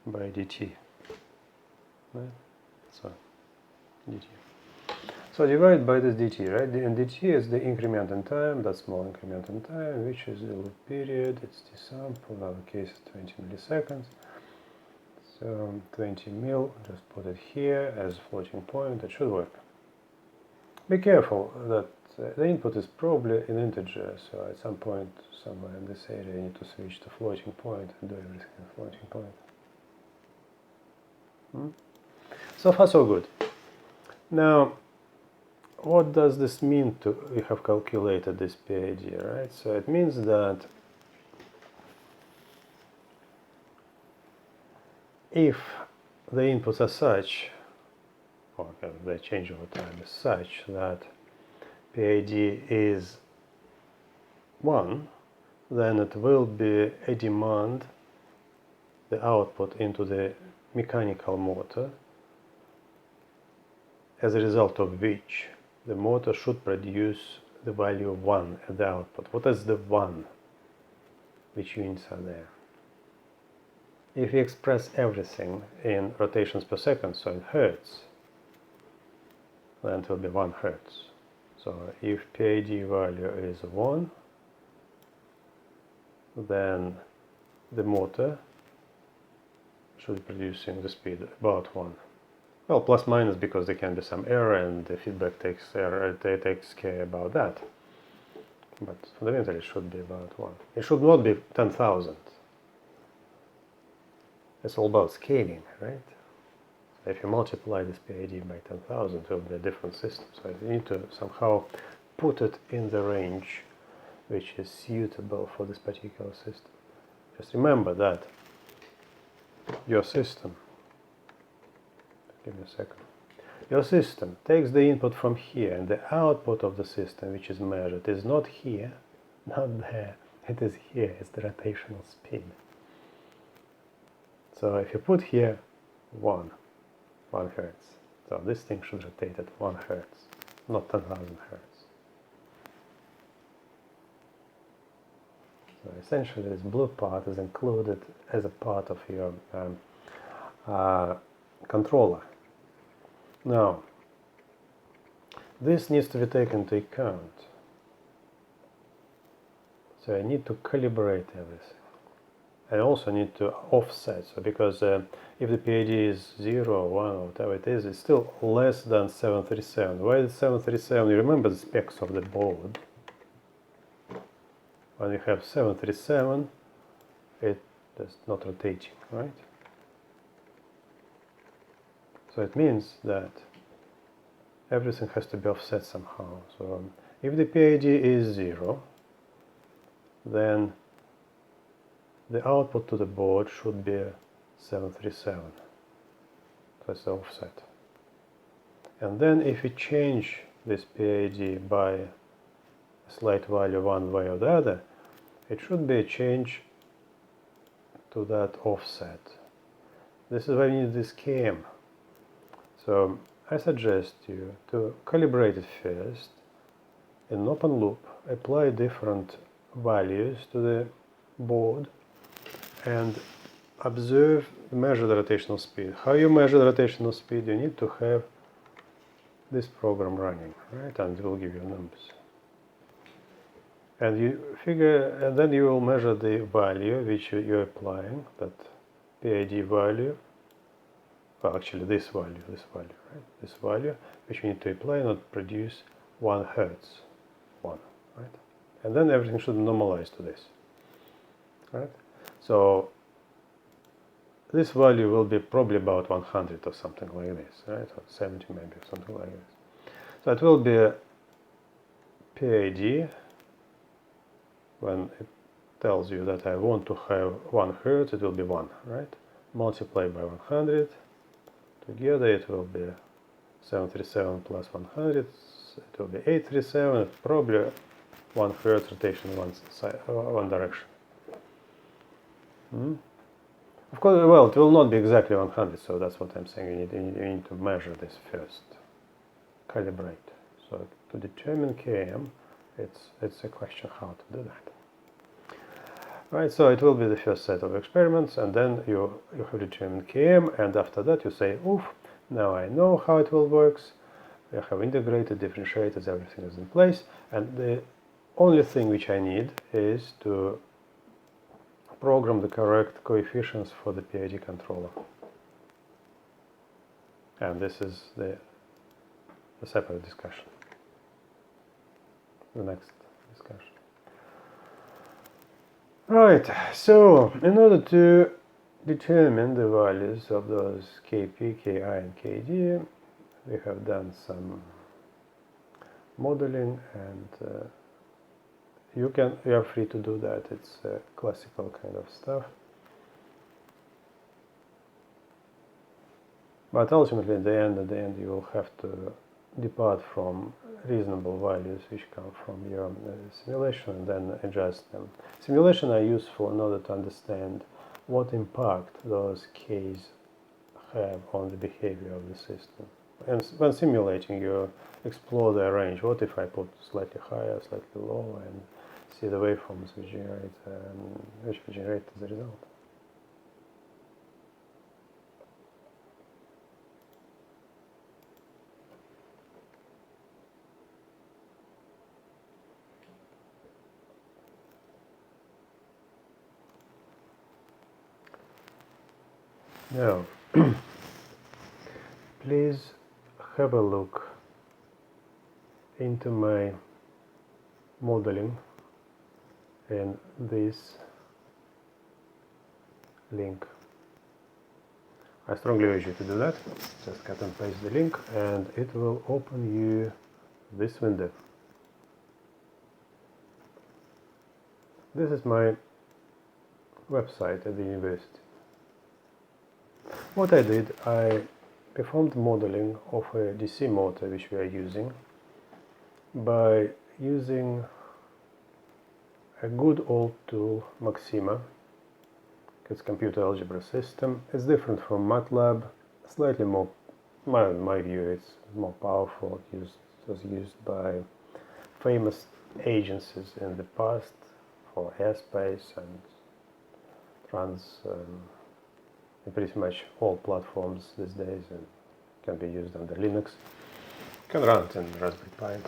by dt, right? So dt. So divide by this dt, right? And dt is the increment in time, that small increment in time, which is the loop period. It's the sample. In our case, 20 milliseconds. So 20 mil. Just put it here as a floating point. It should work. Be careful that the input is probably an integer. So at some point, somewhere in this area, you need to switch to floating point and do everything in floating point. So far, so good. Now, what does this mean to we have calculated this PID, right? So it means that if the inputs are such, or they change over time, is such that PID is 1, then it will be a demand, the output into the mechanical motor, as a result of which the motor should produce the value of 1 at the output. What is the 1? Which units are there? If we express everything in rotations per second, so in hertz, then it will be 1 hertz. So if PID value is 1, then the motor should be producing the speed about 1. Well, plus minus, because there can be some error and the feedback takes care about that. But fundamentally it should be about 1. It should not be 10,000. It's all about scaling, right? So if you multiply this PID by 10,000, it will be a different system. So you need to somehow put it in the range which is suitable for this particular system. Just remember that your system, give me a second, your system takes the input from here, and the output of the system which is measured is not here, not there, it is here, it's the rotational speed. So if you put here 1 hertz, so this thing should rotate at 1 hertz, not 10,000 hertz. So essentially this blue part is included as a part of your controller. Now, this needs to be taken into account. So I need to calibrate everything. I also need to offset, so because if the PID is 0 or 1 or whatever it is, it's still less than 737. Why is it 737? You remember the specs of the board. When you have 737, it is not rotating, right? So it means that everything has to be offset somehow. So if the PID is 0, then the output to the board should be 737. That's the offset. And then if we change this PID by a slight value one way or the other, it should be a change to that offset. This is why we need this KM. So I suggest you to calibrate it first in an open loop, apply different values to the board, and observe, measure the rotational speed. How you measure the rotational speed? You need to have this program running, right? And it will give you numbers. And you figure, and then you will measure the value which you're applying, that PID value. Well, actually this value, right? This value, which you need to apply and produce 1 hertz, 1, right? And then everything should normalize to this, right? So this value will be probably about 100 or something like this, right? Or 70 maybe, something like this. So it will be a PID when it tells you that I want to have 1 hertz, it will be 1, right? Multiply by 100, together it will be 737 plus 100, it will be 837, probably 1 hertz rotation one direction. Of course, well, it will not be exactly 100, so that's what I'm saying. You need to measure this first, calibrate. So to determine km, it's a question how to do that. Right, so it will be the first set of experiments, and then you have determined km, and after that you say, oof, now I know how it will works. I have integrated, differentiated, everything is in place, and the only thing which I need is to program the correct coefficients for the PID controller. And this is the separate discussion, the next discussion. Right, so in order to determine the values of those Kp, Ki and Kd, we have done some modeling, and you are free to do that. It's classical kind of stuff. But ultimately, at the end, you will have to depart from reasonable values which come from your simulation and then adjust them. Simulation are useful in order to understand what impact those Ks have on the behavior of the system. And when simulating, you explore the range. What if I put slightly higher, slightly lower, and see the waveforms which generate the result. Now, please have a look into my modeling in this link. I strongly urge you to do that. Just cut and paste the link, and it will open you this window. This is my website at the university. What I did, I performed modeling of a DC motor which we are using by using a good old tool, Maxima. It's a computer algebra system. It's different from MATLAB, slightly more, in my view, it's more powerful. It was used by famous agencies in the past for airspace and pretty much all platforms these days, and can be used under Linux. You can run it in Raspberry Pi.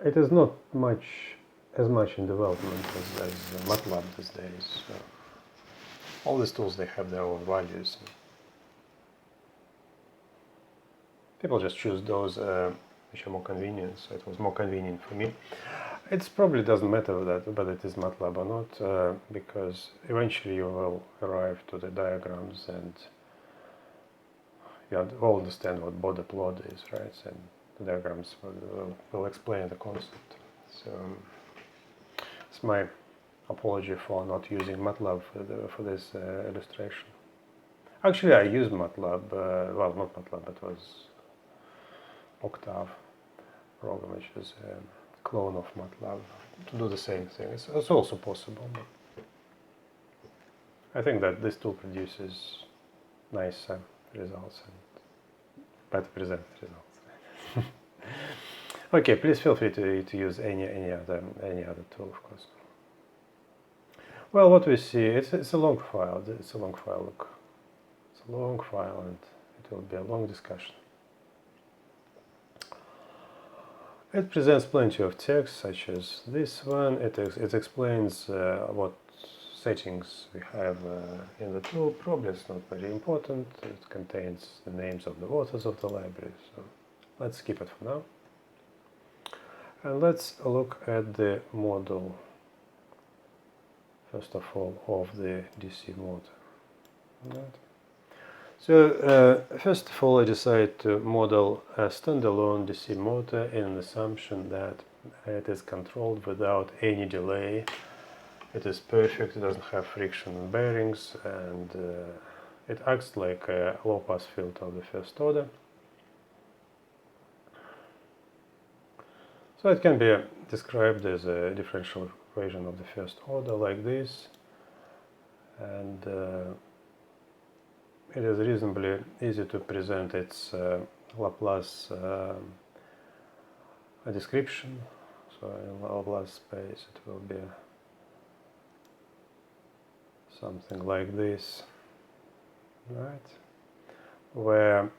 It is not as much in development as MATLAB these days. So all these tools, they have their own values. People just choose those which are more convenient, so it was more convenient for me. It probably doesn't matter whether it is MATLAB or not, because eventually you will arrive to the diagrams and you all understand what border plot is, right? And the diagrams will explain the concept. So it's my apology for not using MATLAB for this illustration. Actually, I used MATLAB, well, not MATLAB, it was Octave program, which is a clone of MATLAB, to do the same thing. It's also possible, but I think that this tool produces nice results and better presented results. Okay, please feel free to use any other tool, of course. Well, what we see, it's a long file. It's a long file. Look, it's a long file, and it will be a long discussion. It presents plenty of text, such as this one. It explains what settings we have in the tool. Probably it's not very important. It contains the names of the authors of the library, so let's skip it for now. And let's look at the model, first of all, of the DC motor. Right. So, first of all, I decided to model a standalone DC motor in an assumption that it is controlled without any delay. It is perfect, it doesn't have friction and bearings, and it acts like a low-pass filter of the first order. So it can be described as a differential equation of the first order like this, and it is reasonably easy to present its Laplace description. So in Laplace space it will be something like this, right? Where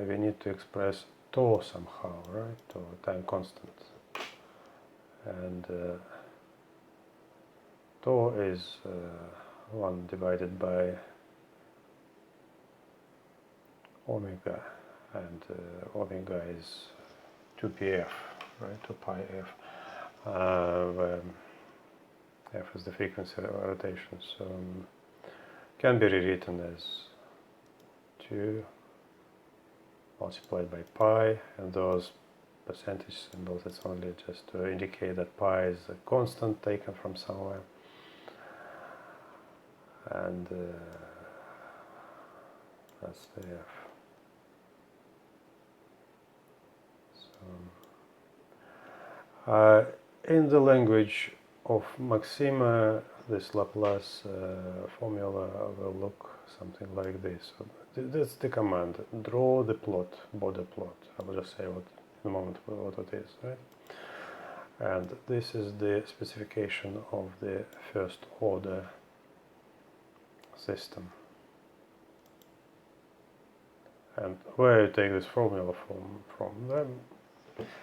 we need to express tau somehow, right? Tau, time constant, and tau is 1 divided by omega, and omega is 2πf, right? 2 pi f, where f is the frequency of rotation, so can be rewritten as 2 multiplied by pi, and those percentage symbols, it's only just to indicate that pi is a constant taken from somewhere, and that's the f. So, in the language of Maxima, this Laplace formula will look something like this. So that's the command: draw the plot, border plot. I will just say what in a moment what it is, right? And this is the specification of the first order system. And where you take this formula from them,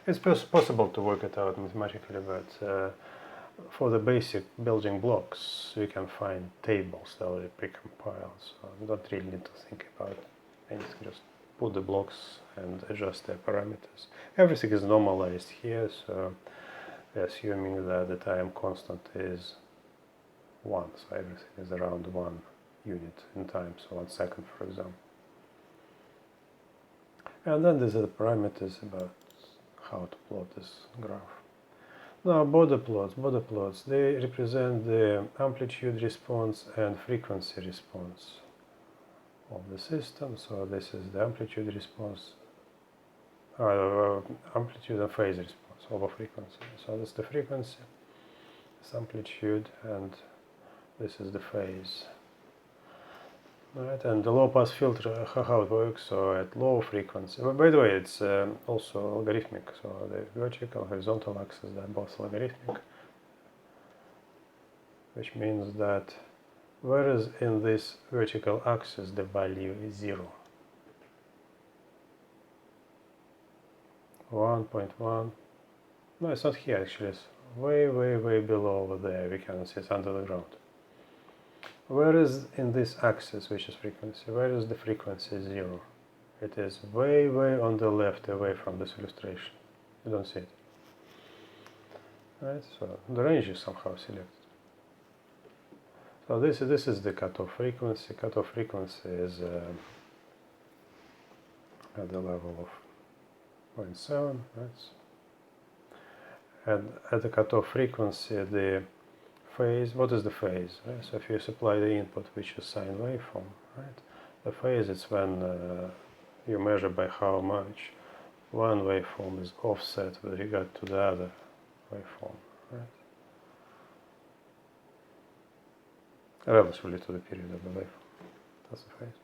it's possible to work it out mathematically, but for the basic building blocks, we can find tables that already precompiled, so you don't really need to think about anything, just put the blocks and adjust their parameters. Everything is normalized here, so we're assuming that the time constant is 1, so everything is around 1 unit in time, so 1 second, for example. And then these are the parameters about how to plot this graph. Now border plots, they represent the amplitude response and frequency response of the system. So this is the amplitude response, amplitude and phase response over frequency. So that's the frequency, this amplitude, and this is the phase. Right, and the low-pass filter, how it works, so at low frequency, by the way, it's also logarithmic, so the vertical, horizontal axis, they're both logarithmic, which means that whereas in this vertical axis the value is 0, 1.1, no, it's not here actually, it's way below over there, we can see it's under the ground. Whereas in this axis, which is frequency, where is the frequency 0? It is way on the left, away from this illustration. You don't see it. Right? So the range is somehow selected. So this is the cutoff frequency. Cutoff frequency is at the level of 0.7. Right? And at the cutoff frequency, the phase, what is the phase? Right? So if you supply the input, which is sine waveform, right? The phase is when you measure by how much one waveform is offset with regard to the other waveform, right? Relatively to the period of the waveform. That's the phase.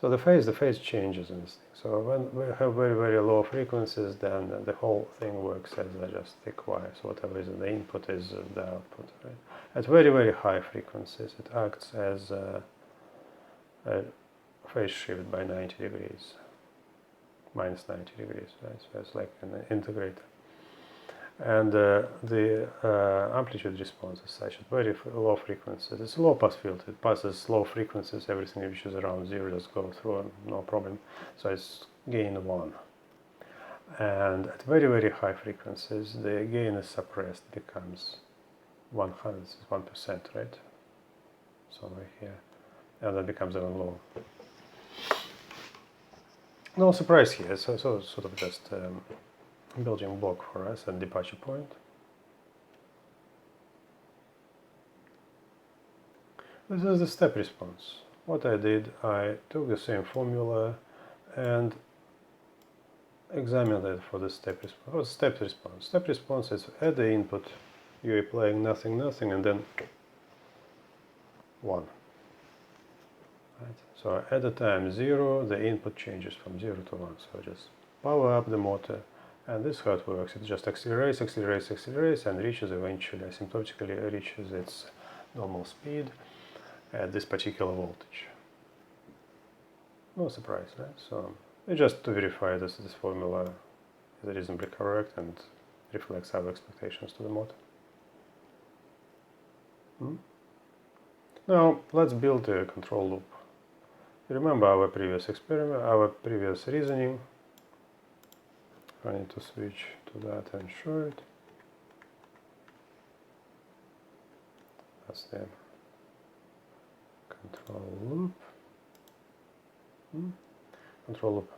So the phase changes in this thing. So when we have very low frequencies, then the whole thing works as I just require. So whatever is in the input is the output. Right? At very high frequencies, it acts as a phase shift by 90 degrees, minus 90 degrees. Right? So it's like an integrator. And the amplitude response is such at very low frequencies. It's a low pass filter. It passes low frequencies. Everything which is around 0 just goes through, no problem. So it's gain 1. And at very high frequencies, the gain is suppressed, becomes 1%, right? Somewhere here. And that becomes even lower. No surprise here. So sort of just building block for us and departure point. This is the step response. what I did, I took the same formula and examined it for the step response. What's step response? Step response is at the input you're applying nothing, nothing, and then 1. Right? So at the time 0, the input changes from 0 to 1. So just power up the motor, and this is how it works. It just accelerates, accelerates, accelerates, and reaches eventually, asymptotically reaches its normal speed at this particular voltage. No surprise, right? So just to verify this formula is reasonably correct and reflects our expectations to the motor. Now let's build a control loop. Remember our previous experiment, our previous reasoning. I need to switch to that and show it. That's the control loop. Control loop.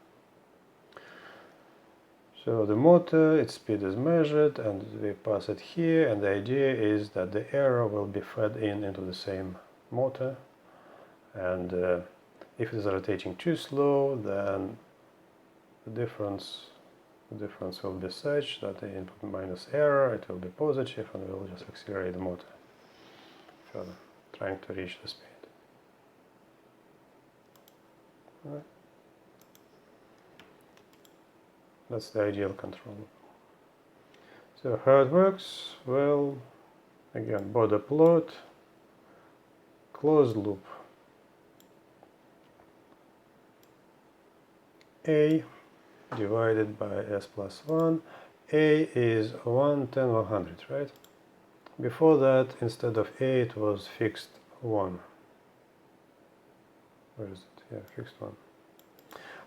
So the motor, its speed is measured, and we pass it here, and the idea is that the error will be fed into the same motor, and if it is rotating too slow, then the difference will be such that the input minus error, it will be positive, and we will just accelerate the motor further, trying to reach the speed. Right. That's the ideal control. So how it works? Well, again, border plot, closed loop A divided by S plus 1. A is 1, 10, 100, right? Before that, instead of A, it was fixed 1. Where is it? Yeah, fixed 1.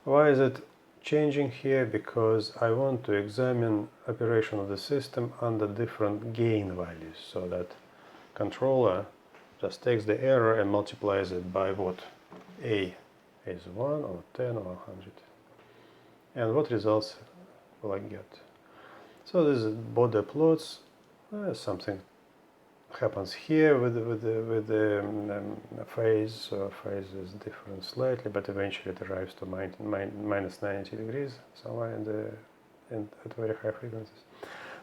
Why is it changing here? Because I want to examine operation of the system under different gain values, so that controller just takes the error and multiplies it by what A is 1 or 10 or 100. And what results will I get? So this is border plots. Something happens here with the phase. So phase is different slightly, but eventually it arrives to minus 90 degrees somewhere at very high frequencies.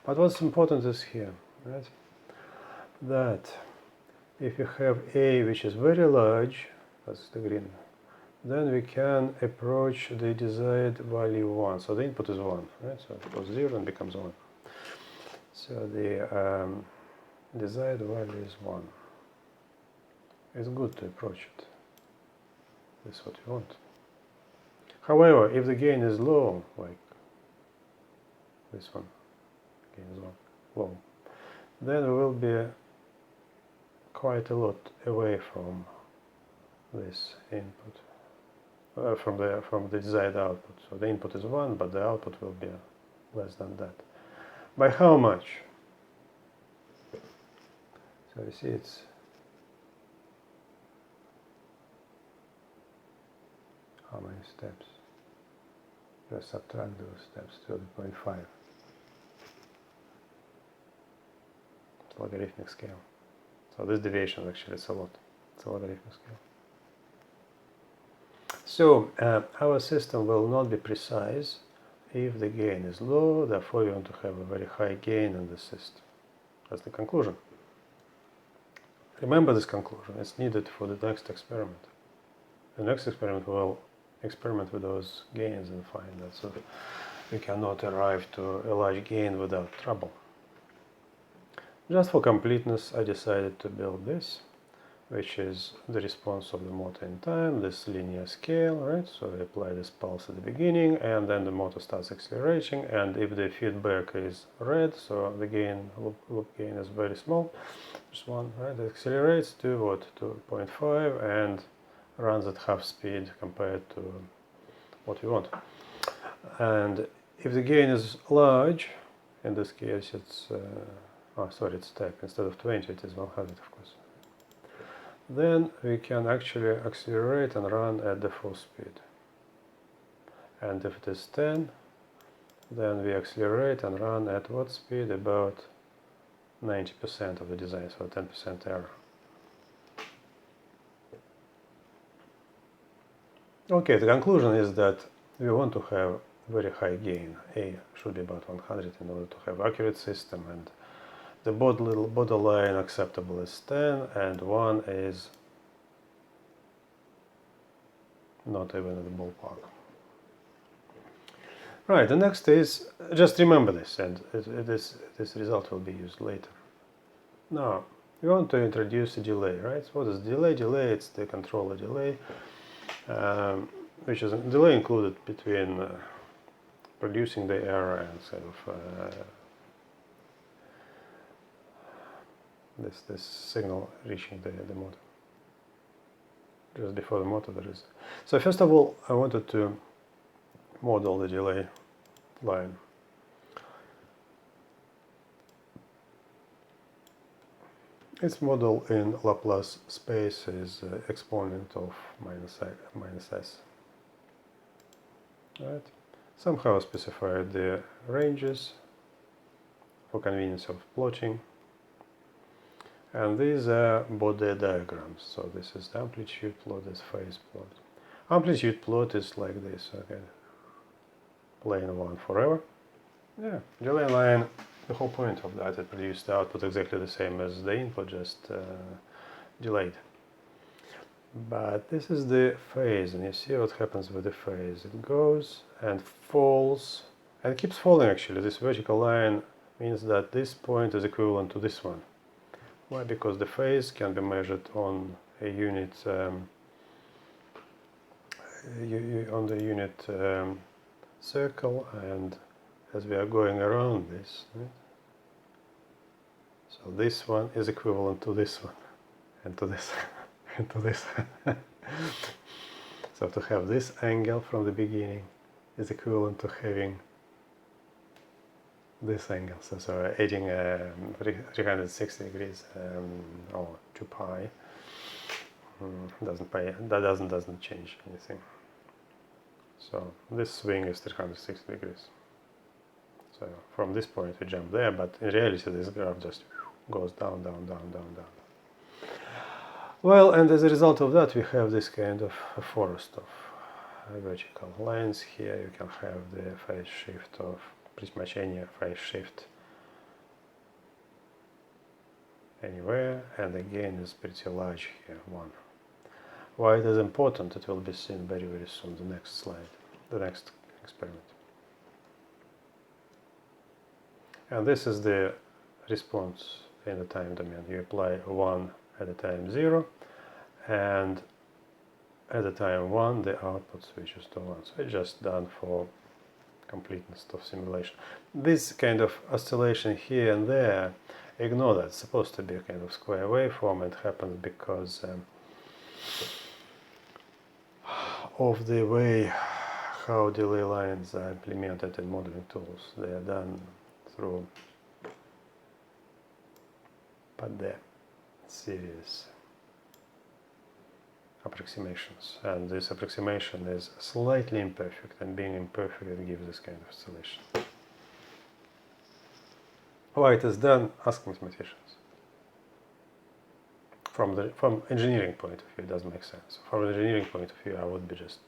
But what's important is here, right? That if you have A which is very large, that's the green, then we can approach the desired value 1. So the input is 1, right? So it goes 0 and becomes 1. So the desired value is 1. It's good to approach it. This is what you want. However, if the gain is low, like this one, gain is low, then we will be quite a lot away from this input. From the desired output. So the input is 1, but the output will be less than that. By how much? So you see it's how many steps? You subtract those steps, 12.5. It's logarithmic scale. So this deviation actually is a lot. It's a logarithmic scale. So our system will not be precise if the gain is low, therefore you want to have a very high gain in the system. That's the conclusion. Remember this conclusion, it's needed for the next experiment. The next experiment will experiment with those gains and find that so we cannot arrive to a large gain without trouble. Just for completeness, I decided to build this, which is the response of the motor in time, this linear scale, right? So we apply this pulse at the beginning, and then the motor starts accelerating, and if the feedback is red, so the gain, loop gain is very small, just 1, right? It accelerates to what? To 0.5 and runs at half speed compared to what we want. And if the gain is large, in this case it's, it's step, instead of 20 it is 100, of course. Then we can actually accelerate and run at the full speed. And if it is 10, then we accelerate and run at what speed? About 90% of the design, so 10% error. Okay, the conclusion is that we want to have very high gain. A should be about 100 in order to have accurate system, and the borderline acceptable is 10, and 1 is not even in the ballpark. Right, the next is, just remember this, and this result will be used later. Now, we want to introduce a delay, right? So what is delay? Delay, it's the controller delay, which is a delay included between producing the error and sort of this signal reaching the motor. Just before the motor there is. So first of all, I wanted to model the delay line. Its model in Laplace space is exponent of minus s. Right. Somehow specify the ranges for convenience of plotting. And these are Bode diagrams. So this is the amplitude plot, this phase plot. Amplitude plot is like this, okay. Plane 1 forever. Yeah, delay line, the whole point of that, it produced the output exactly the same as the input, just delayed. But this is the phase, and you see what happens with the phase. It goes and falls, and keeps falling actually. This vertical line means that this point is equivalent to this one. Why? Because the phase can be measured on a unit, on the unit circle, and as we are going around this, right? So this one is equivalent to this one, and to this, and to this. So to have this angle from the beginning is equivalent to having this angle. So adding 360 degrees or 2 pi doesn't change anything. So this swing is 360 degrees. So from this point we jump there, but in reality this graph just goes down, down, down, down, down. Well, and as a result of that we have this kind of a forest of vertical lines. Here you can have the phase shift of pretty much any phase shift anywhere, and the gain is pretty large here, 1. Why it is important, it will be seen very, very soon, the next slide, the next experiment. And this is the response in the time domain. You apply 1 at the time 0, and at the time 1 the output switches to 1. So it's just done for completeness of simulation. This kind of oscillation here and there, ignore that. It's supposed to be a kind of square waveform. It happens because of the way how delay lines are implemented in modeling tools. They are done through Pade series approximations, and this approximation is slightly imperfect, and being imperfect it gives this kind of oscillation. Why it is done, ask mathematicians. From engineering point of view, it doesn't make sense. From an engineering point of view, I would be just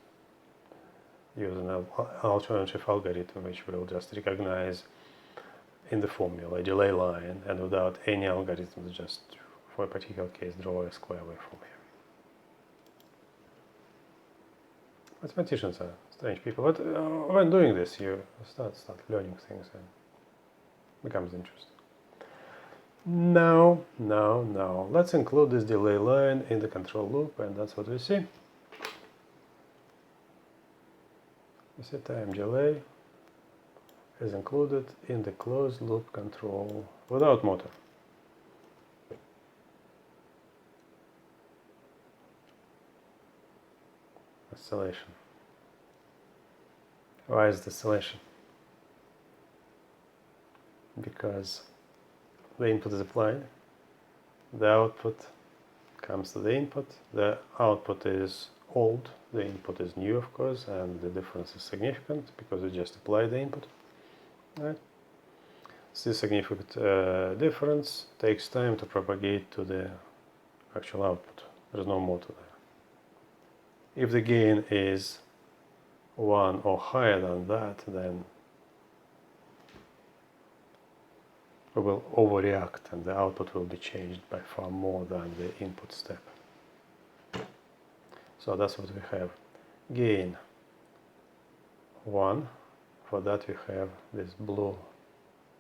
using an alternative algorithm which will just recognize in the formula a delay line, and without any algorithms, just for a particular case draw a square waveform here. Mathematicians are strange people, but when doing this, you start learning things and becomes interesting. Now, let's include this delay line in the control loop, and that's what we see. You see time delay is included in the closed loop control without motor. Oscillation. Why is the oscillation? Because the input is applied, the output comes to the input, the output is old, the input is new, of course, and the difference is significant because we just applied the input. Right? So this significant difference takes time to propagate to the actual output. There is no motor there. If the gain is 1 or higher than that, then we will overreact and the output will be changed by far more than the input step. So that's what we have. Gain 1. For that we have this blue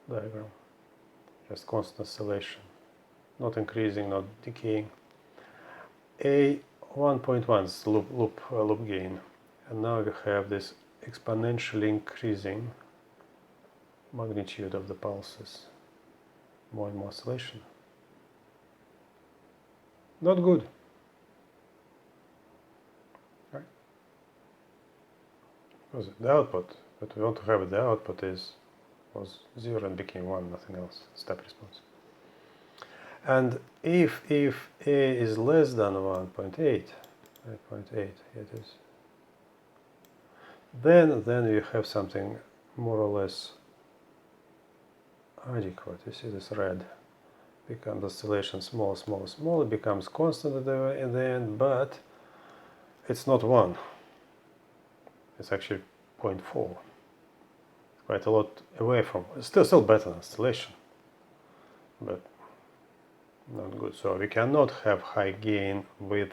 diagram. Just constant oscillation. Not increasing, not decaying. A 1.1 is loop gain. And now we have this exponentially increasing magnitude of the pulses. More and more oscillation. Not good. Right? Because the output, what we want to have the output was 0 and became 1, nothing else, step response. And if A is less than 1.8, 8.8, here it is, then you have something more or less adequate. You see this red becomes oscillation small, small, small. It becomes constant in the end, but it's not 1. It's actually 0.4. Quite a lot away from. It's still better than oscillation, but not good. So we cannot have high gain with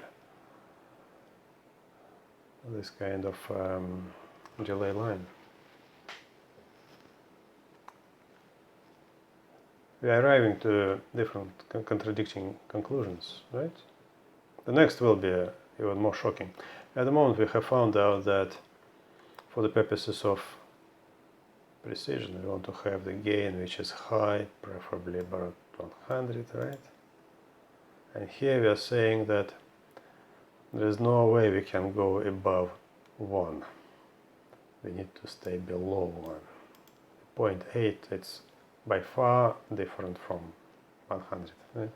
this kind of delay line. We are arriving to different contradicting conclusions, right? The next will be even more shocking. At the moment we have found out that for the purposes of precision we want to have the gain which is high, preferably about 100, right? And here we are saying that there is no way we can go above 1. We need to stay below 1. 0.8, it's by far different from 100. Right?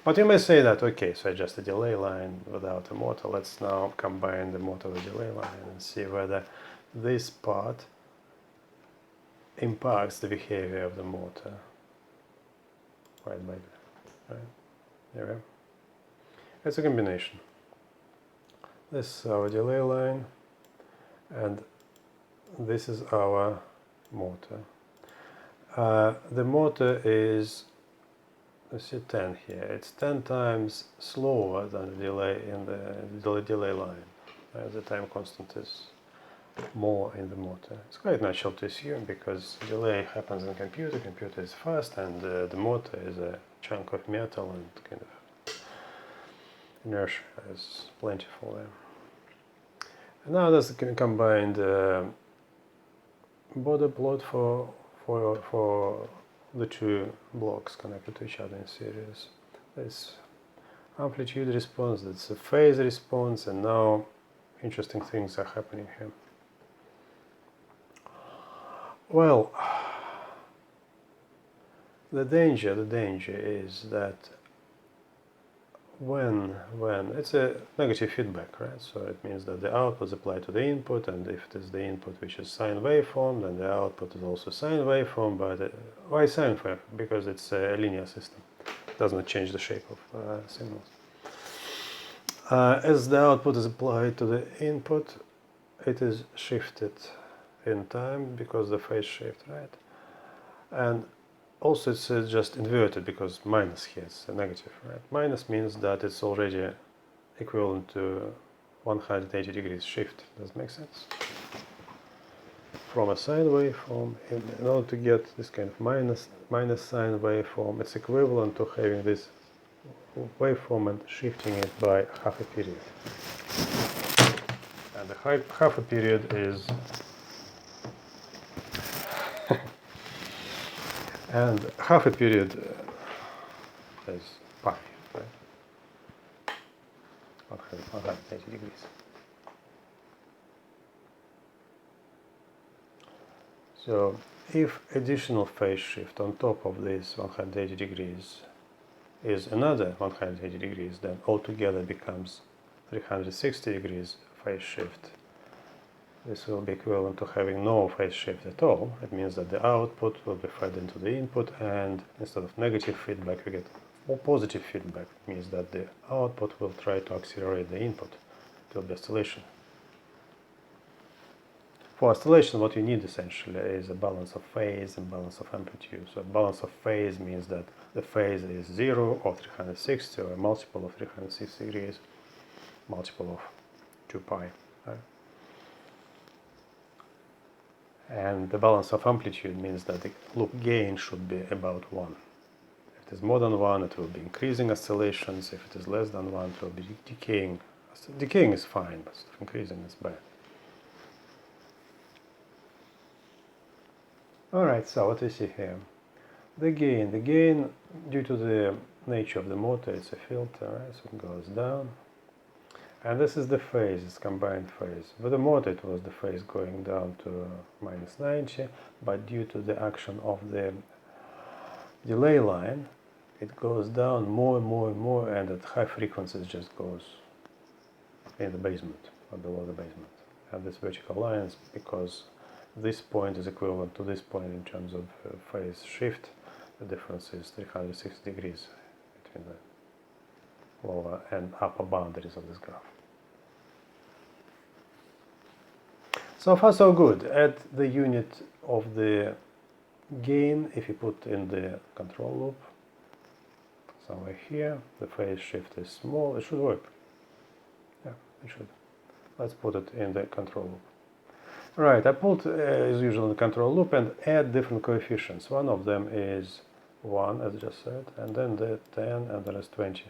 But you may say that, okay, so just a delay line without a motor. Let's now combine the motor with delay line and see whether this part impacts the behavior of the motor quite badly. Right? There we are. It's a combination. This is our delay line, and this is our motor. The motor is, let's see, 10 here. It's 10 times slower than the delay in the delay line. The time constant is more in the motor. It's quite natural to assume because delay happens in computer. Computer is fast, and the motor is a chunk of metal, and kind of inertia is plentiful there. And now there's a combined border plot for the two blocks connected to each other in series. There's amplitude response, that's a phase response, and now interesting things are happening here. Well, the danger is that when it's a negative feedback, right? So it means that the output is applied to the input, and if it is the input which is sine waveform, then the output is also sine waveform. But why sine wave? Because it's a linear system. It does not change the shape of signals. As the output is applied to the input, it is shifted in time because the phase shift, right? And also it's just inverted because minus here is a negative, right? Minus means that it's already equivalent to 180 degrees shift. Does it make sense? From a sine waveform, in order to get this kind of minus sine waveform, it's equivalent to having this waveform and shifting it by half a period. And the half a period is and half a period is pi, right? 180 degrees. So if additional phase shift on top of this 180 degrees is another 180 degrees, then altogether becomes 360 degrees phase shift. This will be equivalent to having no phase shift at all. It means that the output will be fed into the input, and instead of negative feedback we get more positive feedback. It means that the output will try to accelerate the input it will be oscillation. For oscillation, what you need essentially is a balance of phase and balance of amplitude. So balance of phase means that the phase is 0 or 360 or a multiple of 360 degrees, multiple of 2 pi. Right? And the balance of amplitude means that the loop gain should be about 1. If it is more than 1, it will be increasing oscillations. If it is less than 1, it will be decaying. Decaying is fine, but increasing is bad. Alright, so what we see here? The gain, due to the nature of the motor, it's a filter, right? So it goes down. And this is the phase, it's combined phase. With the motor it was the phase going down to minus 90, but due to the action of the delay line, it goes down more and more and more, and at high frequencies just goes in the basement, or below the basement. And this vertical line is because this point is equivalent to this point in terms of phase shift. The difference is 360 degrees between the lower and upper boundaries of this graph. So far so good. At the unit of the gain, if you put in the control loop, somewhere here, the phase shift is small, it should work. Yeah, it should. Let's put it in the control loop. Right, I put, as usual, the control loop and add different coefficients. One of them is 1, as I just said, and then the 10 and the rest 20.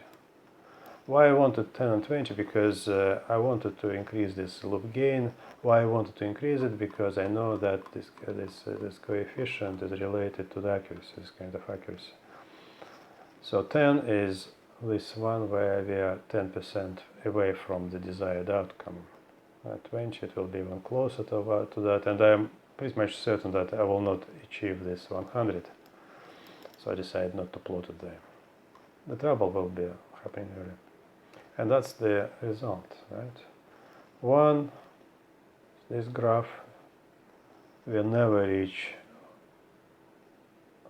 Why I wanted 10 and 20? Because I wanted to increase this loop gain. Why I wanted to increase it? Because I know that this coefficient is related to the accuracy, this kind of accuracy. So 10 is this one where we are 10% away from the desired outcome. At 20 it will be even closer to that, and I am pretty much certain that I will not achieve this 100. So I decided not to plot it there. The trouble will be happening earlier. And that's the result, right? One, this graph will never reach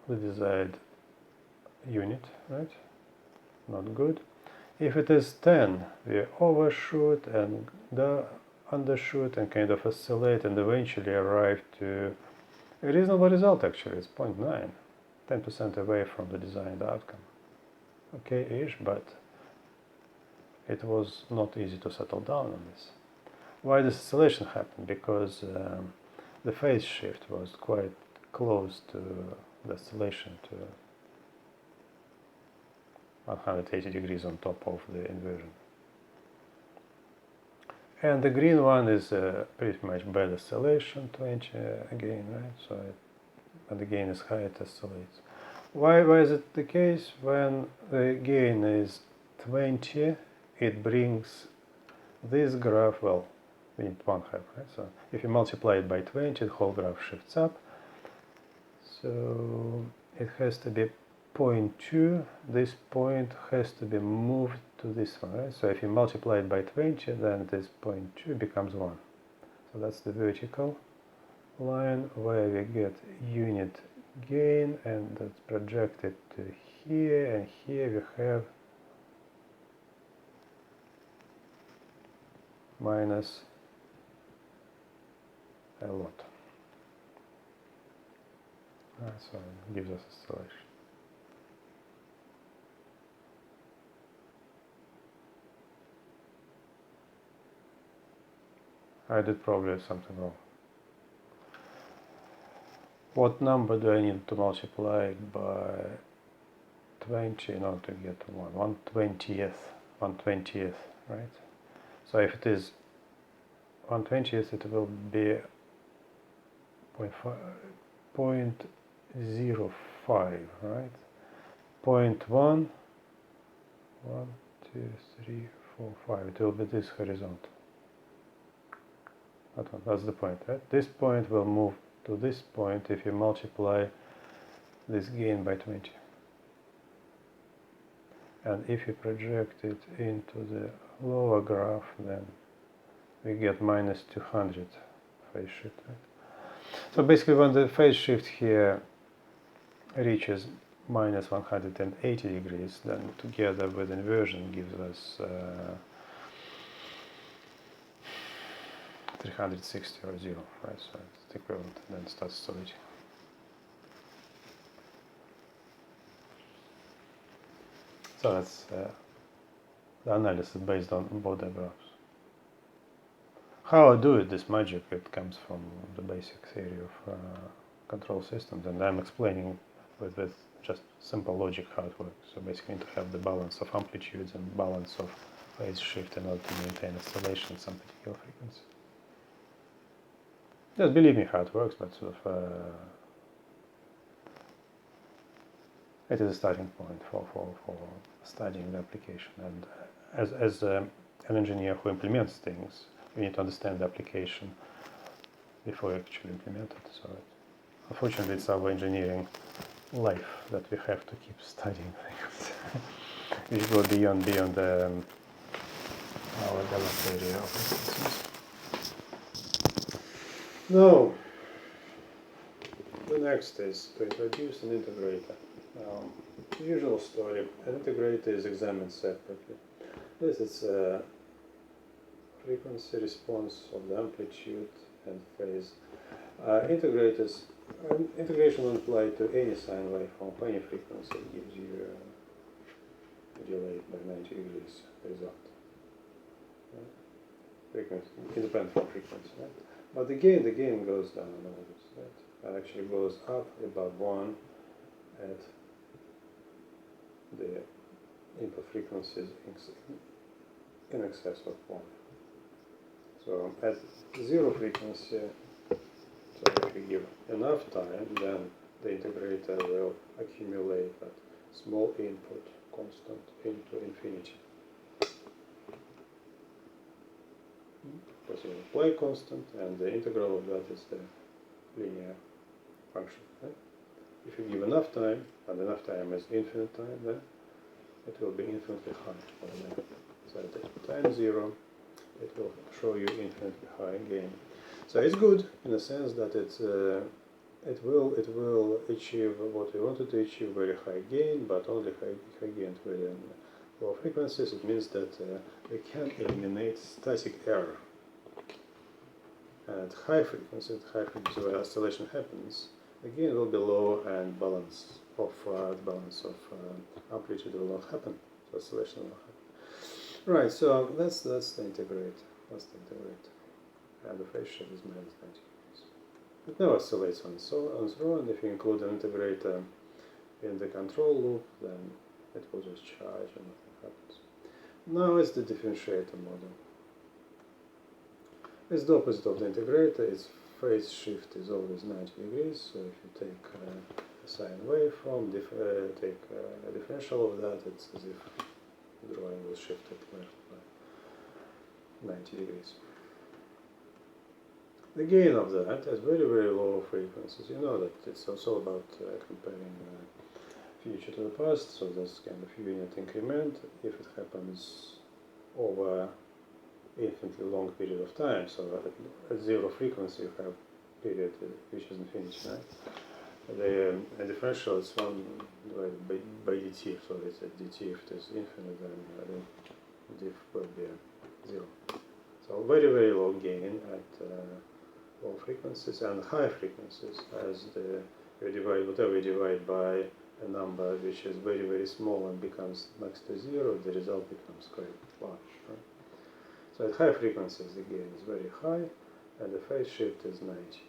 the desired unit, right? Not good. If it is 10, we overshoot and undershoot and kind of oscillate and eventually arrive to a reasonable result. Actually, it's 0.9, 10% away from the desired outcome. Okay-ish, but it was not easy to settle down on this. Why this oscillation happened? Because the phase shift was quite close to the oscillation, to 180 degrees on top of the inversion. And the green one is pretty much bad oscillation, 20 again, right? So when the gain is high, it oscillates. Why is it the case? When the gain is 20, it brings this graph, well, we need 1/2, right? So if you multiply it by 20, the whole graph shifts up. So it has to be 0.2. This point has to be moved to this one, right? So if you multiply it by 20, then this 0.2 becomes 1. So that's the vertical line where we get unit gain, and that's projected to here, and here we have minus a lot. So it gives us oscillation. I did probably something wrong. What number do I need to multiply by 20 in order to get 1? 1/20th, right? So if it is 1/20th, it will be 0.05, right? 0.1, 1, 2, 3, 4, 5. It will be this horizontal. That one, that's the point, right? This point will move to this point if you multiply this gain by 20. And if you project it into the lower graph, then we get minus 200 phase shift, right? So basically when the phase shift here reaches minus 180 degrees, then together with inversion gives us 360 or 0, right? So it's equivalent, and then it starts oscillating. So that's the analysis based on border graphs. How I do it, this magic, it comes from the basic theory of control systems, and I'm explaining with just simple logic how it works. So basically, you need to have the balance of amplitudes and balance of phase shift in order to maintain oscillation at some particular frequency. Just believe me how it works, but sort of it is a starting point for studying the application. And as an engineer who implements things, you need to understand the application before you actually implement it. So unfortunately, it's our engineering life that we have to keep studying things. We go beyond our developed area of systems. Now, the next is to introduce an integrator. The usual story, an integrator is examined separately. This is a frequency response of the amplitude and phase. Integration will apply to any sine waveform, any frequency gives you a delay by 90 degrees result. Right? Frequency, independent from frequency. Right? But the gain goes down a little bit. Right? It actually goes up above 1 at the input frequencies in excess of 1. So at 0 frequency, so if you give enough time, then the integrator will accumulate that small input constant into infinity. Because you apply constant, and the integral of that is the linear function. Right? If you give enough time, and enough time is infinite time, then it will be infinitely high. So at time 0, it will show you infinitely high gain. So it's good in the sense that it will achieve what we wanted to achieve, very high gain, but only high gain at very low frequencies. It means that we can eliminate static error. At high frequency where oscillation happens, the gain will be low and balance of amplitude will not happen. So oscillation will not happen. Right. So that's the integrator. That's the integrator. And the phase shift is minus 90 degrees. It never oscillates on its own. If you include an integrator in the control loop, then it will just charge and nothing happens. Now it's the differentiator model. It's the opposite of the integrator. Its phase shift is always 90 degrees. So if you take a sine waveform, take a differential of that, it's as if the drawing was shifted left by 90 degrees. The gain of that is very, very low frequencies. You know that it's also about comparing future to the past, so this kind of unit increment, if it happens over infinitely long period of time, so at 0 frequency you have period which is infinity, right? The differential is 1 divided by dt, so it's at dt. If it is infinite, then diff will be 0. So very, very low gain at low frequencies, and high frequencies as whatever you divide by a number which is very, very small and becomes next to 0, the result becomes quite large. Right? So at high frequencies the gain is very high and the phase shift is 90.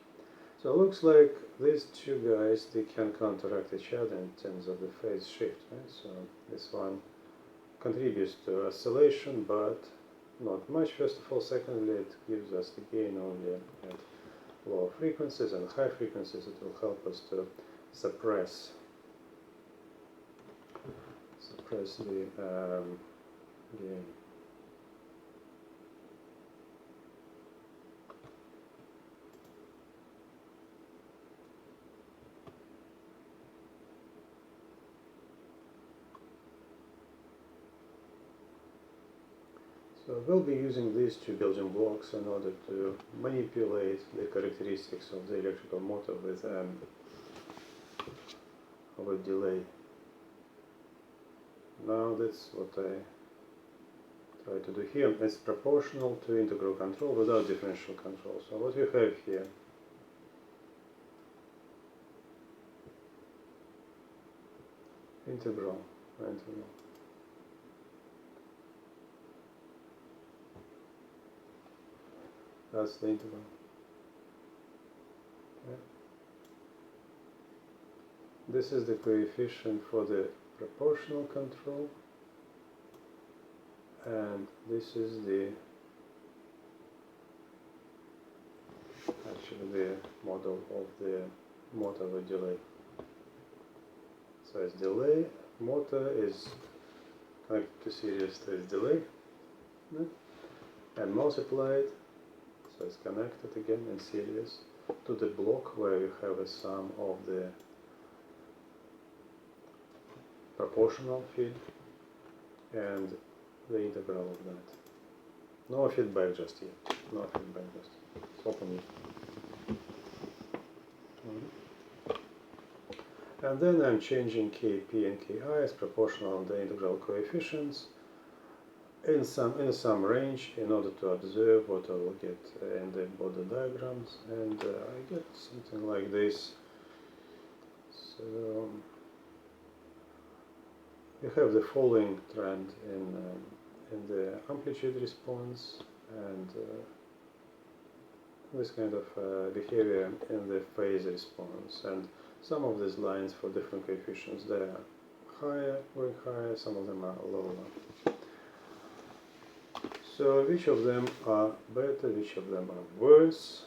So it looks like these two guys, they can counteract each other in terms of the phase shift. Right? So this one contributes to oscillation, but not much, first of all. Secondly, it gives us the gain only at low frequencies, and high frequencies it will help us to suppress the gain. So we'll be using these two building blocks in order to manipulate the characteristics of the electrical motor with a delay. Now that's what I try to do here. It's proportional to integral control without differential control. So what we have here, integral. That's the integral. Okay. This is the coefficient for the proportional control, and this is the actually the model of the motor with delay. So it's delay, motor is connected to series, there is delay, and multiplied, so it's connected again in series to the block where you have a sum of the proportional feed and the integral of that. No feedback just yet. No feedback just yet. It's open it. And then I'm changing Kp and Ki as proportional on the integral coefficients in some range in order to observe what I will get in the body diagrams, and I get something like this. So you have the following trend in the amplitude response, and this kind of behavior in the phase response, and some of these lines for different coefficients, they are higher, going higher, some of them are lower. So which of them are better, which of them are worse?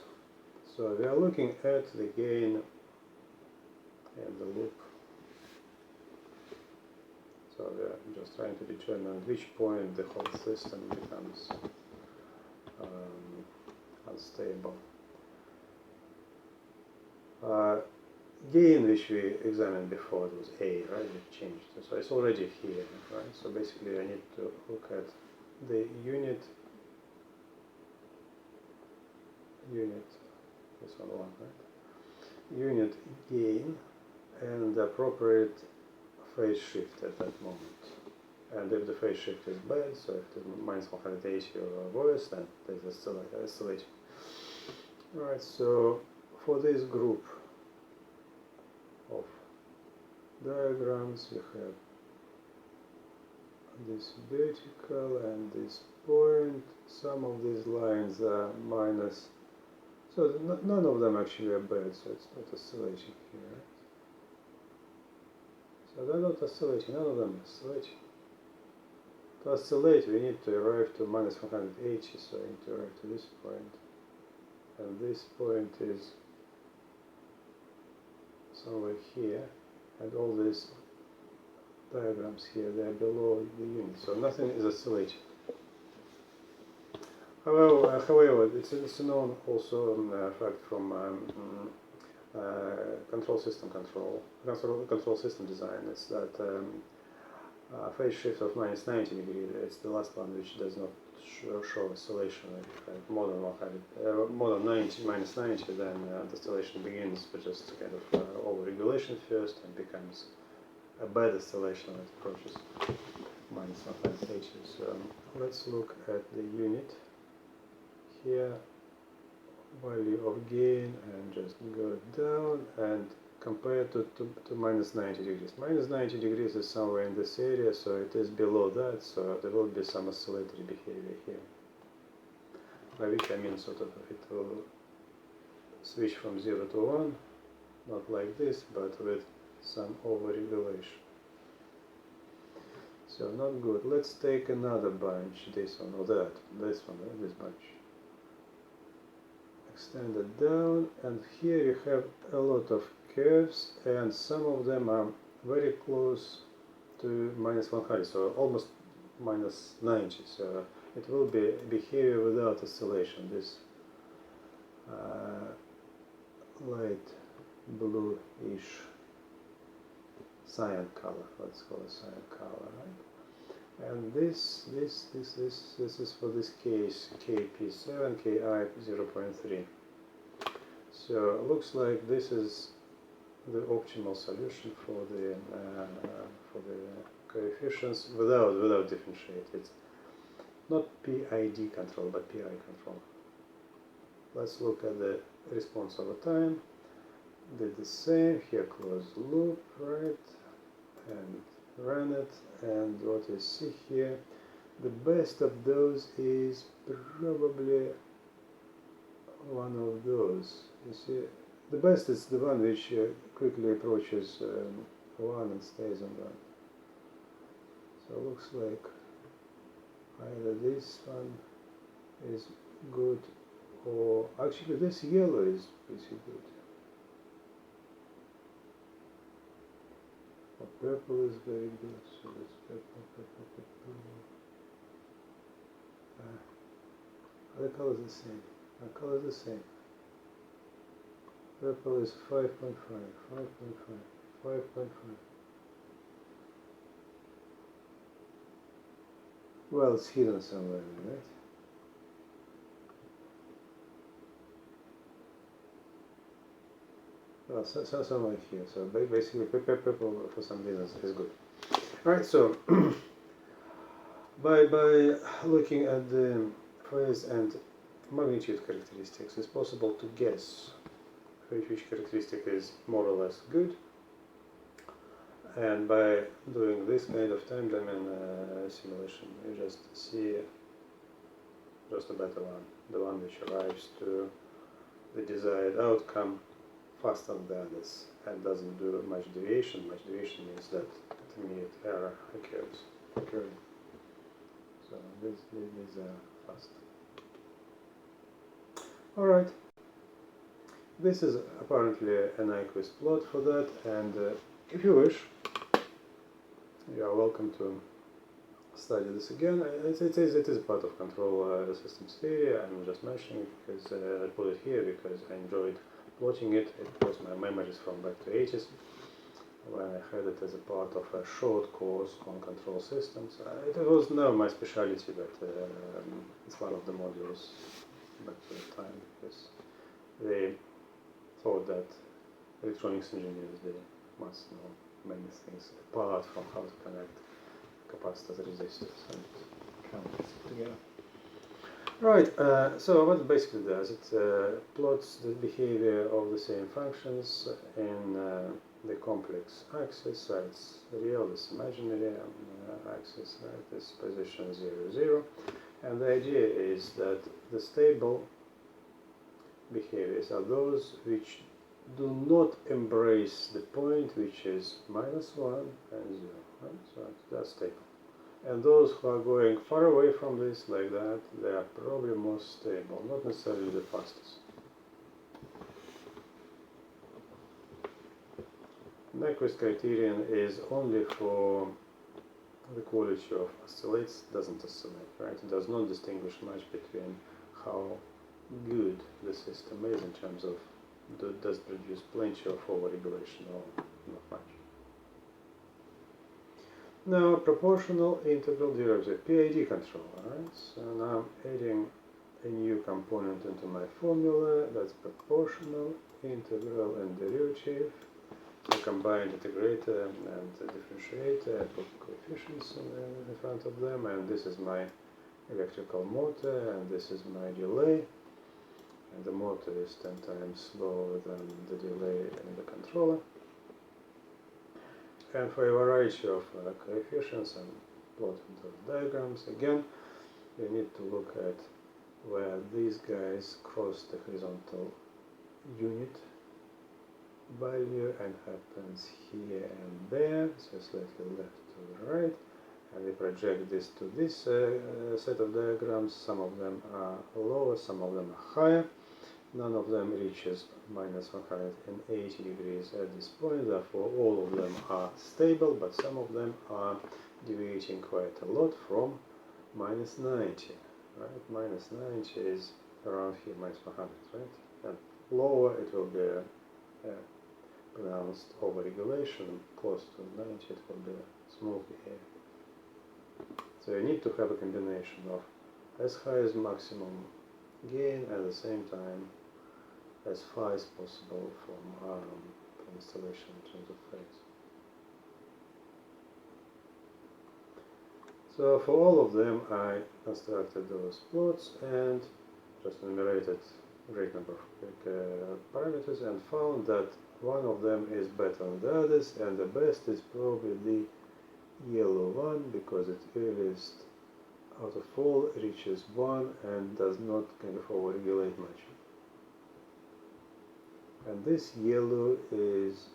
So we are looking at the gain and the loop. So we are just trying to determine at which point the whole system becomes unstable. Gain, which we examined before, it was A, right? We changed it. So it's already here, right? So basically I need to look at the unit, this one, right? Unit gain and the appropriate phase shift at that moment. And if the phase shift is bad, so if it is minus 180 or worse, then there's oscillating. Alright, so for this group of diagrams, we have this vertical and this point. Some of these lines are minus, so none of them actually are bad, so it's not oscillating here, right? So they're not oscillating, none of them are oscillating. To oscillate, we need to arrive to minus 180, so I need to arrive to this point. And this point is somewhere here, and all these diagrams here, they are below the unit, so nothing is oscillating. However, it's known also fact from control system design, is that phase shift of minus 90 degrees, it's the last one which does not show oscillation. Like more than 90, minus 90, then the oscillation begins with just kind of overregulation first and becomes a bad oscillation that approaches minus 180. So let's look at the unit here, value of gain, and just go down and compare to minus 90 degrees. Minus 90 degrees is somewhere in this area, so it is below that, so there will be some oscillatory behavior here. By which I mean sort of it will switch from 0 to 1, not like this, but with some overregulation. So not good. Let's take another bunch, this one or that, this one, this bunch. Extend it down, and here you have a lot of curves, and some of them are very close to minus 100, so almost minus 90. So it will be behavior without oscillation. This light blue-ish cyan color, let's call it cyan color, right? And this is for this case Kp7, Ki 0.3. So it looks like this is the optimal solution for the coefficients without differentiate. not PID control, but PI control. Let's look at the response over time. Did the same here, close loop, right, and run it. And what you see here, the best of those is probably one of those. You see, the best is the one which quickly approaches 1 and stays on 1. So it looks like either this one is good, or actually this yellow is pretty good. Or purple is very good, so it's purple. The color is the same. The color is the same. Purple is 5.5, 5.5. Well, it's hidden somewhere, right? Well, somewhere here. So basically, purple for some reason is good. All right. So by looking at the phase and magnitude characteristics, it's possible to guess which characteristic is more or less good. And by doing this kind of time domain simulation, you just see just a better one, the one which arrives to the desired outcome faster than the others and doesn't do much deviation. Much deviation means that intermediate error occurring. So these are fast. Alright, this is apparently a Nyquist plot for that, and if you wish, you are welcome to study this again. It is a part of control systems theory. I'm just mentioning it because I put it here because I enjoyed watching it. It was my memories from back to 80s when I had it as a part of a short course on control systems. It was never my specialty, but it's one of the modules back to the time because they thought that electronics engineers, they must know many things apart from how to connect capacitors, resistors, and counters together. Right, so what it basically does, it plots the behavior of the same functions in the complex axis, so it's real, this imaginary axis, right, this position 0, 0. And the idea is that the stable behaviors are those which do not embrace the point which is -1 and 0, right? So that's stable. And those who are going far away from this, like that, they are probably most stable, not necessarily the fastest. Nyquist criterion is only for the quality of oscillates, doesn't oscillate, right? It does not distinguish much between how good the system is in terms of does it produce plenty of overregulation or not much. Now, proportional integral derivative, PID control, right? So now I'm adding a new component into my formula, that's proportional, integral, and derivative. So combined integrator and differentiator, I put coefficients in front of them, and this is my electrical motor, and this is my delay. And the motor is 10 times slower than the delay in the controller. And for a variety of coefficients and plotting those diagrams, again, you need to look at where these guys cross the horizontal unit value and happens here and there, so slightly left to the right. And we project this to this set of diagrams. Some of them are lower, some of them are higher. None of them reaches -180 degrees at this point, therefore all of them are stable, but some of them are deviating quite a lot from -90, right? -90 is around here, -100, right? And lower it will be pronounced overregulation, and close to 90 it will be smooth behavior. So you need to have a combination of as high as maximum gain at the same time as far as possible from installation in terms of phase. So So for all of them I constructed those plots and just enumerated a great number of parameters and found that one of them is better than the others, and the best is probably the yellow one because it earliest out of all reaches 1 and does not kind of overregulate much. And this yellow is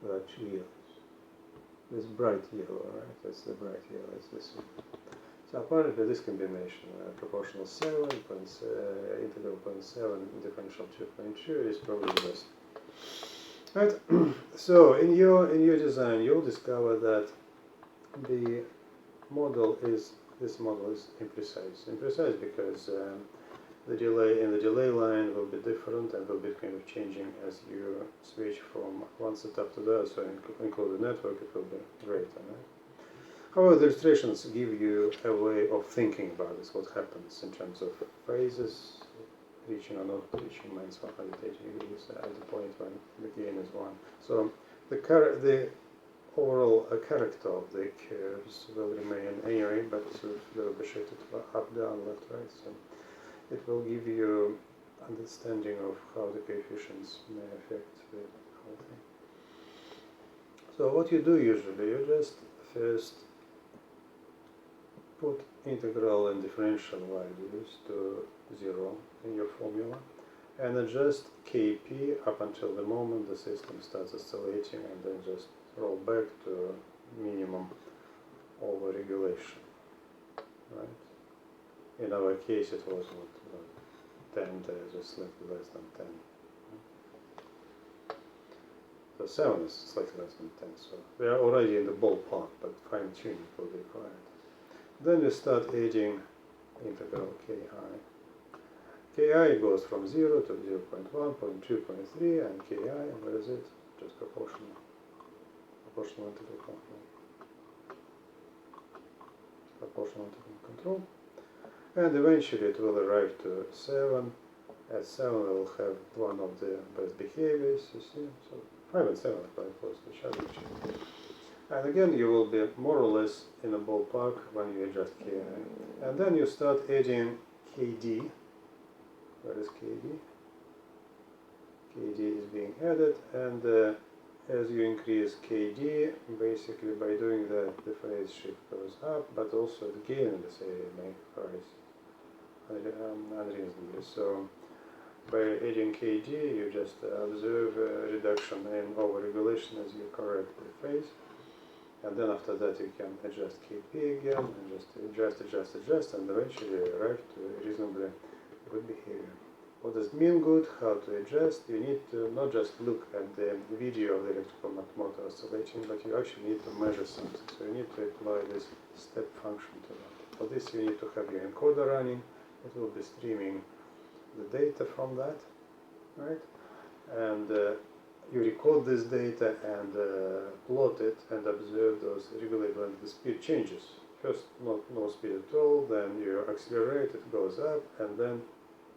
actually yellow. This bright yellow, right? That's the bright yellow. It's this one. So apparently this combination, proportional 7, integral 0.7, differential 2.2 is probably the best. Right. So in your design, you'll discover that the model is imprecise. Imprecise because the delay in the delay line will be different and will be kind of changing as you switch from one setup to the other. So include the network, it will be greater. Right? However, the illustrations give you a way of thinking about this, what happens in terms of phases, reaching or not reaching minus 180 degrees at the point when the gain is 1. So the overall character of the curves will remain anyway, but they will be shifted up, down, left, right. So it will give you understanding of how the coefficients may affect the whole thing. So what you do usually, you just first put integral and differential values to 0 in your formula and adjust Kp up until the moment the system starts oscillating, and then just roll back to minimum overregulation. Right? In our case it was 10, just slightly less than 10. So 7 is slightly less than 10, so we are already in the ballpark, but fine tuning will be required. Then you start adding integral Ki. Ki goes from 0 to 0.1, 0.2, 0.3, and Ki, where is it? Just proportional integral control. Proportional integral control. And eventually it will arrive to 7. At 7 we will have one of the best behaviors, you see. So 5 and 7 are quite close to each other. And again, you will be more or less in a ballpark when you adjust Ki. And then you start adding Kd. Where is Kd? Kd is being added, and as you increase Kd, basically by doing that, the phase shift goes up, but also the gain in this area may rise unreasonably. So by adding Kd, you just observe a reduction in overregulation as you correct the phase. And then after that you can adjust Kp again, and just adjust, and eventually arrive to a reasonably good behavior. What does it mean good? How to adjust? You need to not just look at the video of the electrical motor oscillating, but you actually need to measure something. So you need to apply this step function to that. For this you need to have your encoder running. It will be streaming the data from that, right? And you record this data and plot it and observe those, regulate when the speed changes. First, no speed at all, then you accelerate, it goes up, and then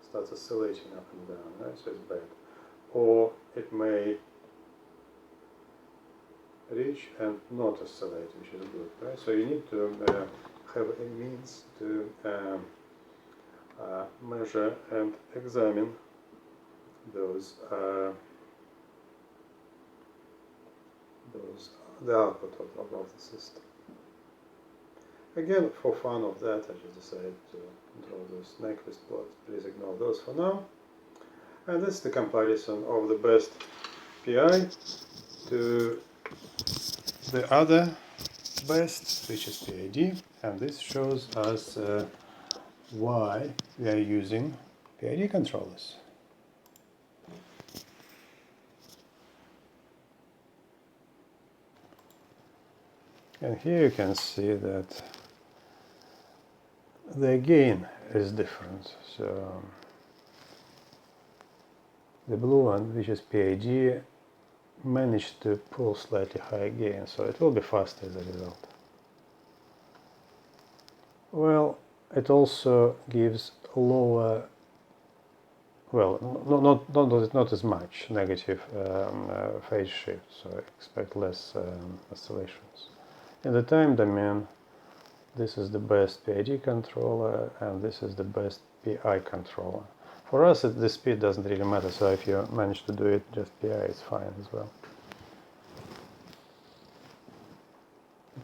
starts oscillating up and down, right? So it's bad. Or it may reach and not oscillate, which is good, right? So you need to have a means to measure and examine those the output of the system. Again, for fun of that, I just decided to draw those Nyquist plots. Please ignore those for now. And this is the comparison of the best PI to the other best, which is PID. And this shows us why we are using PID controllers. And here you can see that the gain is different. So the blue one, which is PID, managed to pull slightly higher gain, so it will be faster as a result. Well, it also gives lower well, not as much negative phase shift, so expect less oscillations. In the time domain, this is the best PID controller, and this is the best PI controller. For us, the speed doesn't really matter, so if you manage to do it just PI, it's fine as well.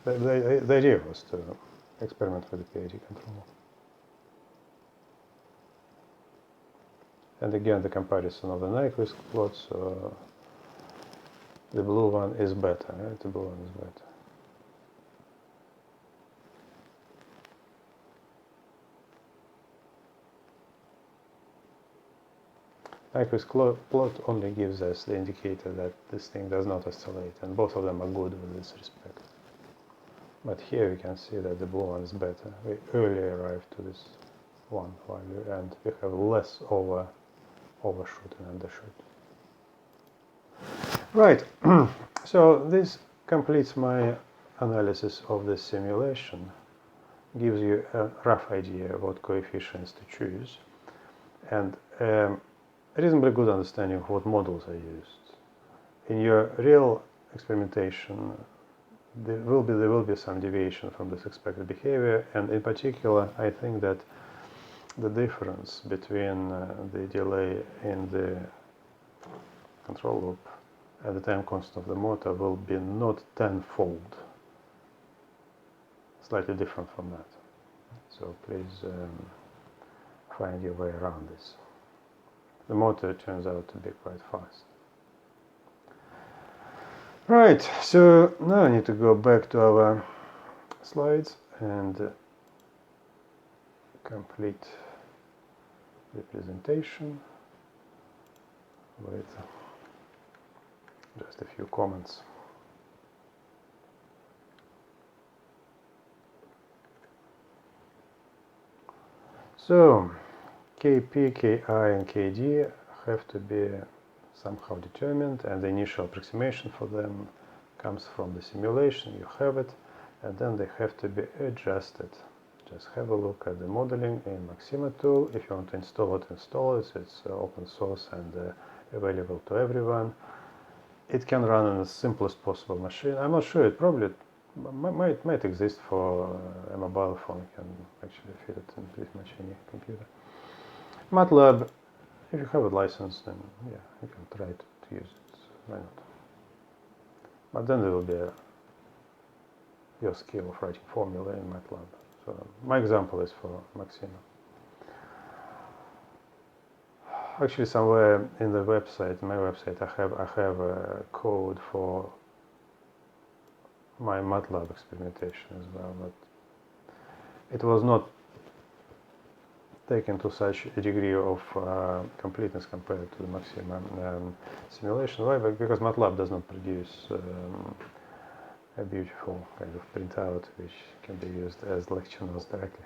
The idea was to experiment with the PID controller. And again, the comparison of the Nyquist plots, so the blue one is better, right? The blue one is better. Nyquist plot only gives us the indicator that this thing does not oscillate, and both of them are good with this respect. But here we can see that the blue one is better. We earlier arrived to this one value, and we have less overshoot and undershoot. Right, so this completes my analysis of the simulation, gives you a rough idea of what coefficients to choose, and a reasonably good understanding of what models are used. In your real experimentation, there will be some deviation from this expected behavior, and in particular, I think that the difference between the delay in the control loop and the time constant of the motor will be not tenfold, slightly different from that. So please find your way around this. The motor turns out to be quite fast. Right, so now I need to go back to our slides and complete the presentation with just a few comments. So, Kp, Ki, and Kd have to be somehow determined, and the initial approximation for them comes from the simulation. You have it, and then they have to be adjusted. Just have a look at the modeling in Maxima tool. If you want to install it, install it. It's open source and available to everyone. It can run on the simplest possible machine. I'm not sure, it probably might exist for a mobile phone. You can actually fit it in pretty much any computer. MATLAB, if you have a license, then yeah, you can try to use it. Why not? But then there will be your skill of writing formula in MATLAB. So my example is for Maxima. Actually, somewhere in the website, my website, I have a code for my MATLAB experimentation as well, but it was not taken to such a degree of completeness compared to the Maxima simulation. Why? Because MATLAB does not produce a beautiful kind of printout which can be used as lecture notes directly.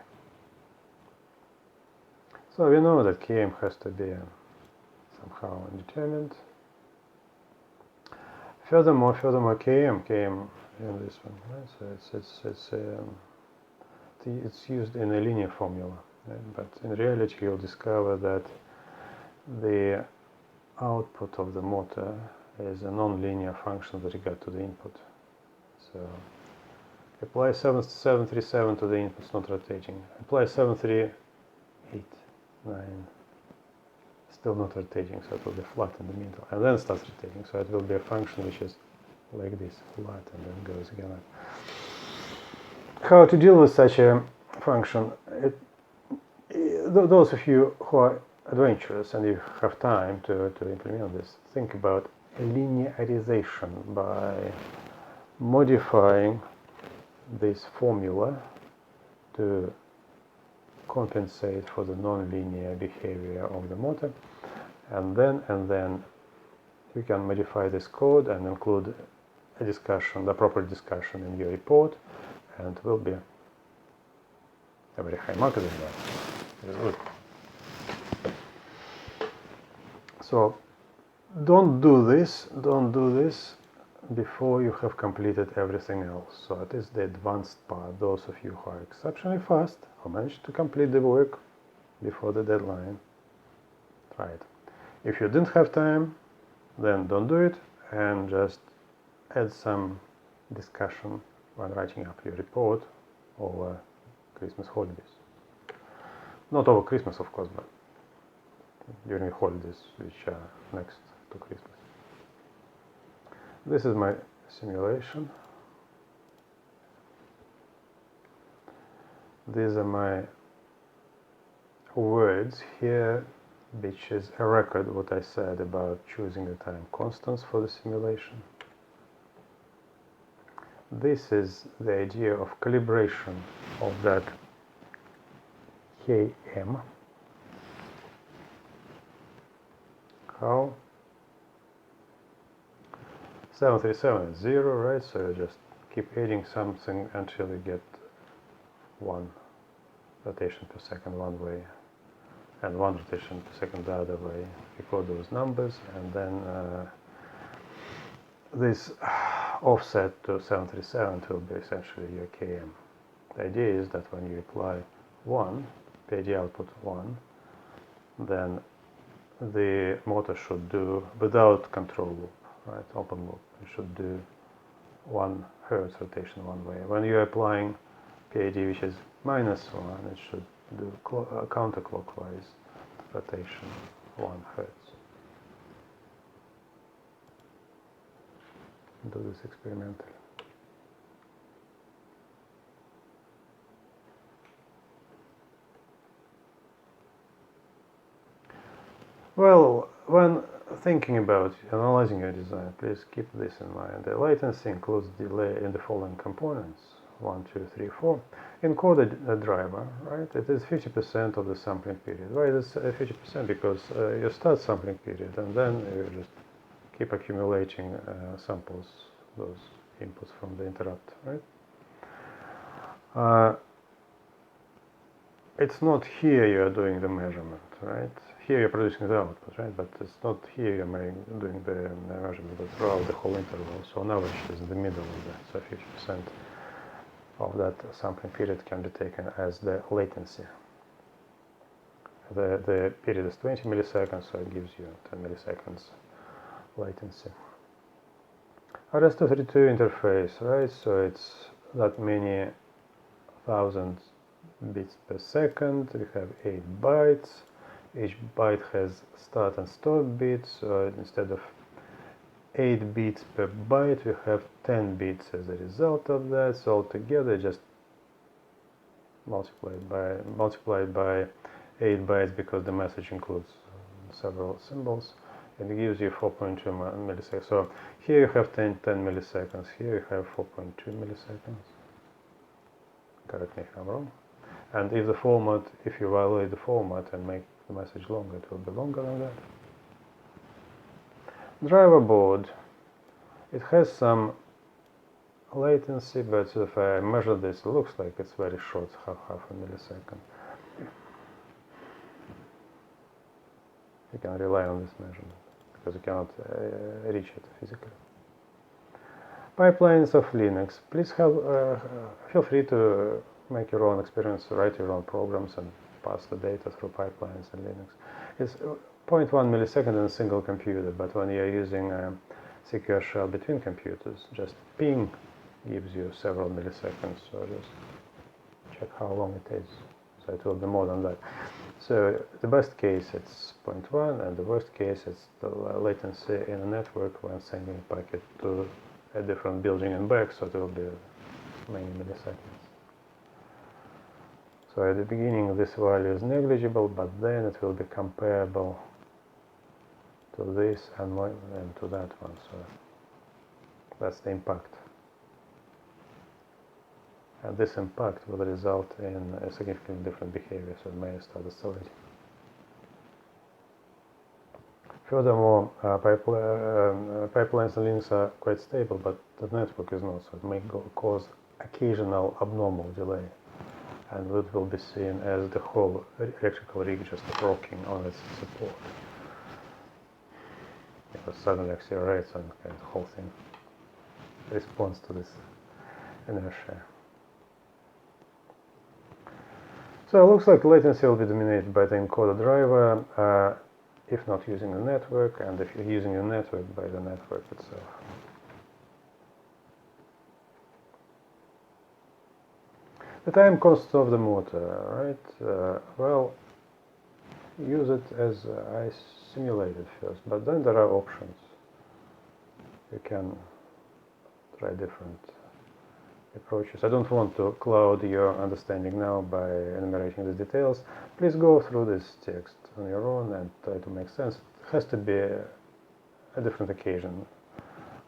So we know that Km has to be somehow determined. Furthermore, Km in this one, right? So it's used in a linear formula, right? But in reality you'll discover that the output of the motor is a non-linear function with regard to the input. So apply 737 to the input, it's not rotating. Apply 738, 9, still not rotating, so it will be flat in the middle, and then it starts rotating, so it will be a function which is like this, flat, and then goes again up. How to deal with such a function? Those of you who are adventurous and you have time to implement this, think about linearization by modifying this formula to compensate for the non-linear behavior of the motor, and then you can modify this code and include a discussion, the proper discussion in your report, and it will be a very high mark in that. It is good. So don't do this before you have completed everything else. So it is the advanced part. Those of you who are exceptionally fast, who managed to complete the work before the deadline, Right. If you didn't have time, then don't do it, and just add some discussion when writing up your report over Christmas holidays. Not over Christmas, of course, but during the holidays which are next to Christmas. This is my simulation. These are my words here, which is a record what I said about choosing the time constants for the simulation. This is the idea of calibration of that Km. How 737 is 0, right? So you just keep adding something until you get 1 rotation per second one way and 1 rotation per second the other way. Record those numbers, and then this offset to 737 will be essentially your Km. The idea is that when you apply 1, PID output 1, then the motor should do, without control loop, right, open loop, it should do 1 Hertz rotation one way. When you're applying PID which is -1, it should do counterclockwise rotation 1 Hertz. Do this experimentally. Well, when thinking about analyzing your design, please keep this in mind. The latency includes delay in the following components: 1, 2, 3, 4. Encoded driver, right? It is 50% of the sampling period. Why is it 50%? Because you start sampling period and then you just keep accumulating samples, those inputs from the interrupt, right? It's not here you are doing the measurement, right? Here you're producing the output, right? But it's not here you're doing the measurement, but throughout the whole interval. So on average it's in the middle of that. So 50% of that sampling period can be taken as the latency. The period is 20 milliseconds, so it gives you 10 milliseconds latency. RS-232 interface, right? So it's that many thousand bits per second. We have 8 bytes. Each byte has start and stop bits. So instead of 8 bits per byte, we have 10 bits as a result of that. So altogether, just multiplied by 8 bytes, because the message includes several symbols. It gives you 4.2 milliseconds. So here you have 10 milliseconds. Here you have 4.2 milliseconds. Correct me if I'm wrong. And if you violate the format and make the message longer, it will be longer than that. Driver board. It has some latency, but if I measure this, it looks like it's very short, half a millisecond. You can rely on this measurement because you cannot reach it physically. Pipelines of Linux. Please feel free to make your own experiments, write your own programs, and pass the data through pipelines in Linux. It's 0.1 millisecond in a single computer, but when you're using a secure shell between computers, just ping gives you several milliseconds. So just check how long it is. So it will be more than that. So the best case it's 0.1, and the worst case it's the latency in a network when sending a packet to a different building and back, so it will be many milliseconds. So at the beginning this value is negligible, but then it will be comparable to this and to that one. So that's the impact. And this impact will result in a significantly different behavior, so it may start oscillating. Furthermore, pipelines in Linux are quite stable, but the network is not, so it may cause occasional abnormal delay. And it will be seen as the whole electrical rig just rocking on its support. Because suddenly accelerates and the whole thing responds to this inertia. So it looks like latency will be dominated by the encoder driver. if not using the network, and if you're using the network, by the network itself. The time constant of the motor, right? Well, use it as I simulated first, but then there are options. You can try different approaches. I don't want to cloud your understanding now by enumerating the details. Please go through this text on your own and try to make sense. It has to be a different occasion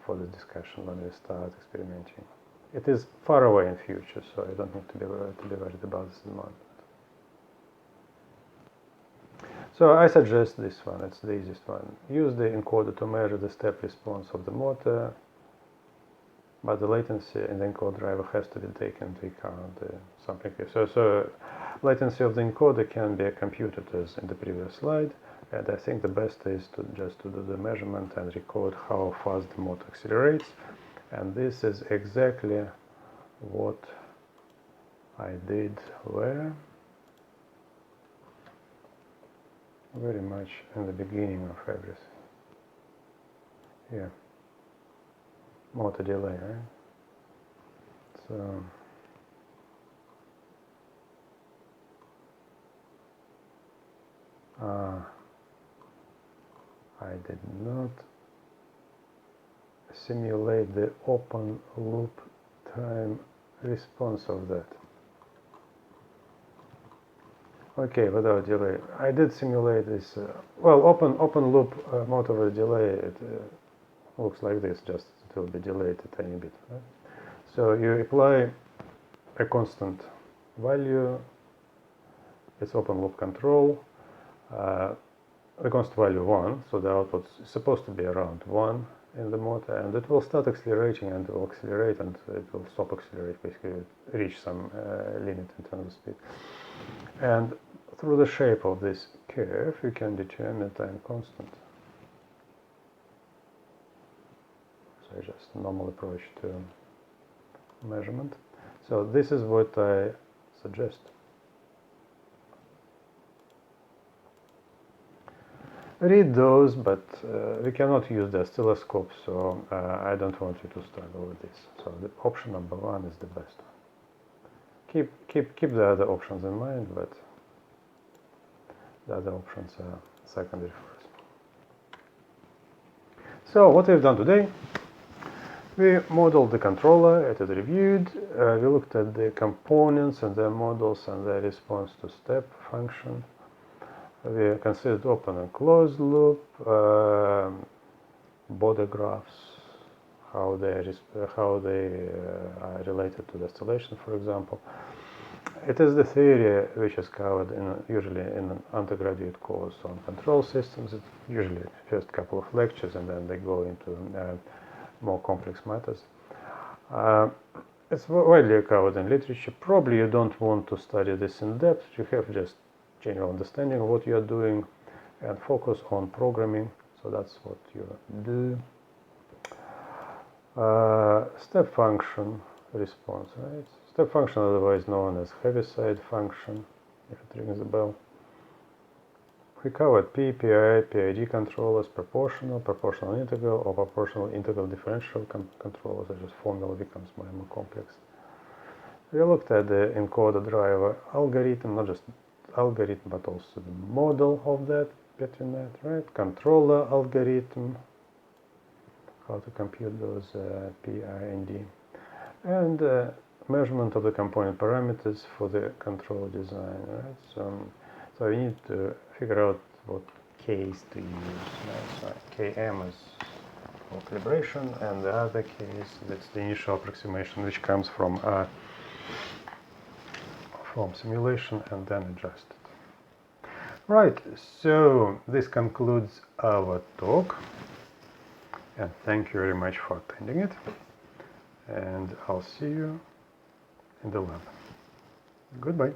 for the discussion when we start experimenting. It is far away in future, so I don't need to be worried about this in the moment. So I suggest this one, it's the easiest one. Use the encoder to measure the step response of the motor, but the latency in the encoder driver has to be taken into account. So latency of the encoder can be computed as in the previous slide, and I think the best is to just to do the measurement and record how fast the motor accelerates. And this is exactly what I did where? Very much in the beginning of everything. Yeah. Motor delay, right? So I did not simulate the open loop time response of that. Okay, without delay. I did simulate this. Well, open loop motor with delay. It looks like this. Just it will be delayed a tiny bit. Right? So you apply a constant value. It's open loop control. The constant value 1, so the output is supposed to be around 1 in the motor, and it will start accelerating, and it will accelerate, and it will stop accelerating, basically reach some limit in terms of speed. And through the shape of this curve, you can determine time constant. So just a normal approach to measurement. So this is what I suggest. Read those, but we cannot use the oscilloscope, so I don't want you to struggle with this. So the option number 1 is the best one. Keep the other options in mind, but the other options are secondary for us. So what we've done today, we modeled the controller, it is reviewed, we looked at the components and their models and their response to step function. We considered open and closed loop, border graphs, how they are related to the oscillation, for example. It is the theory which is covered usually in an undergraduate course on control systems. It's usually first couple of lectures, and then they go into more complex matters. It's widely covered in literature. Probably you don't want to study this in depth. You have just general understanding of what you are doing and focus on programming. So that's what you do. Step function response, right? Step function, otherwise known as Heaviside function, if it rings a bell. We covered P, PI, PID controllers, proportional integral, or proportional integral differential controllers. So just formula becomes more and more complex. We looked at the encoder driver algorithm, not just algorithm, but also the model of that, between that, right? Controller algorithm, how to compute those P, I, and D, and measurement of the component parameters for the control design, right? So we need to figure out what case to use. Right? So Km is for calibration, and the other case, that's the initial approximation, which comes from simulation and then adjusted. Right, so this concludes our talk, and thank you very much for attending it, and I'll see you in the lab. Goodbye.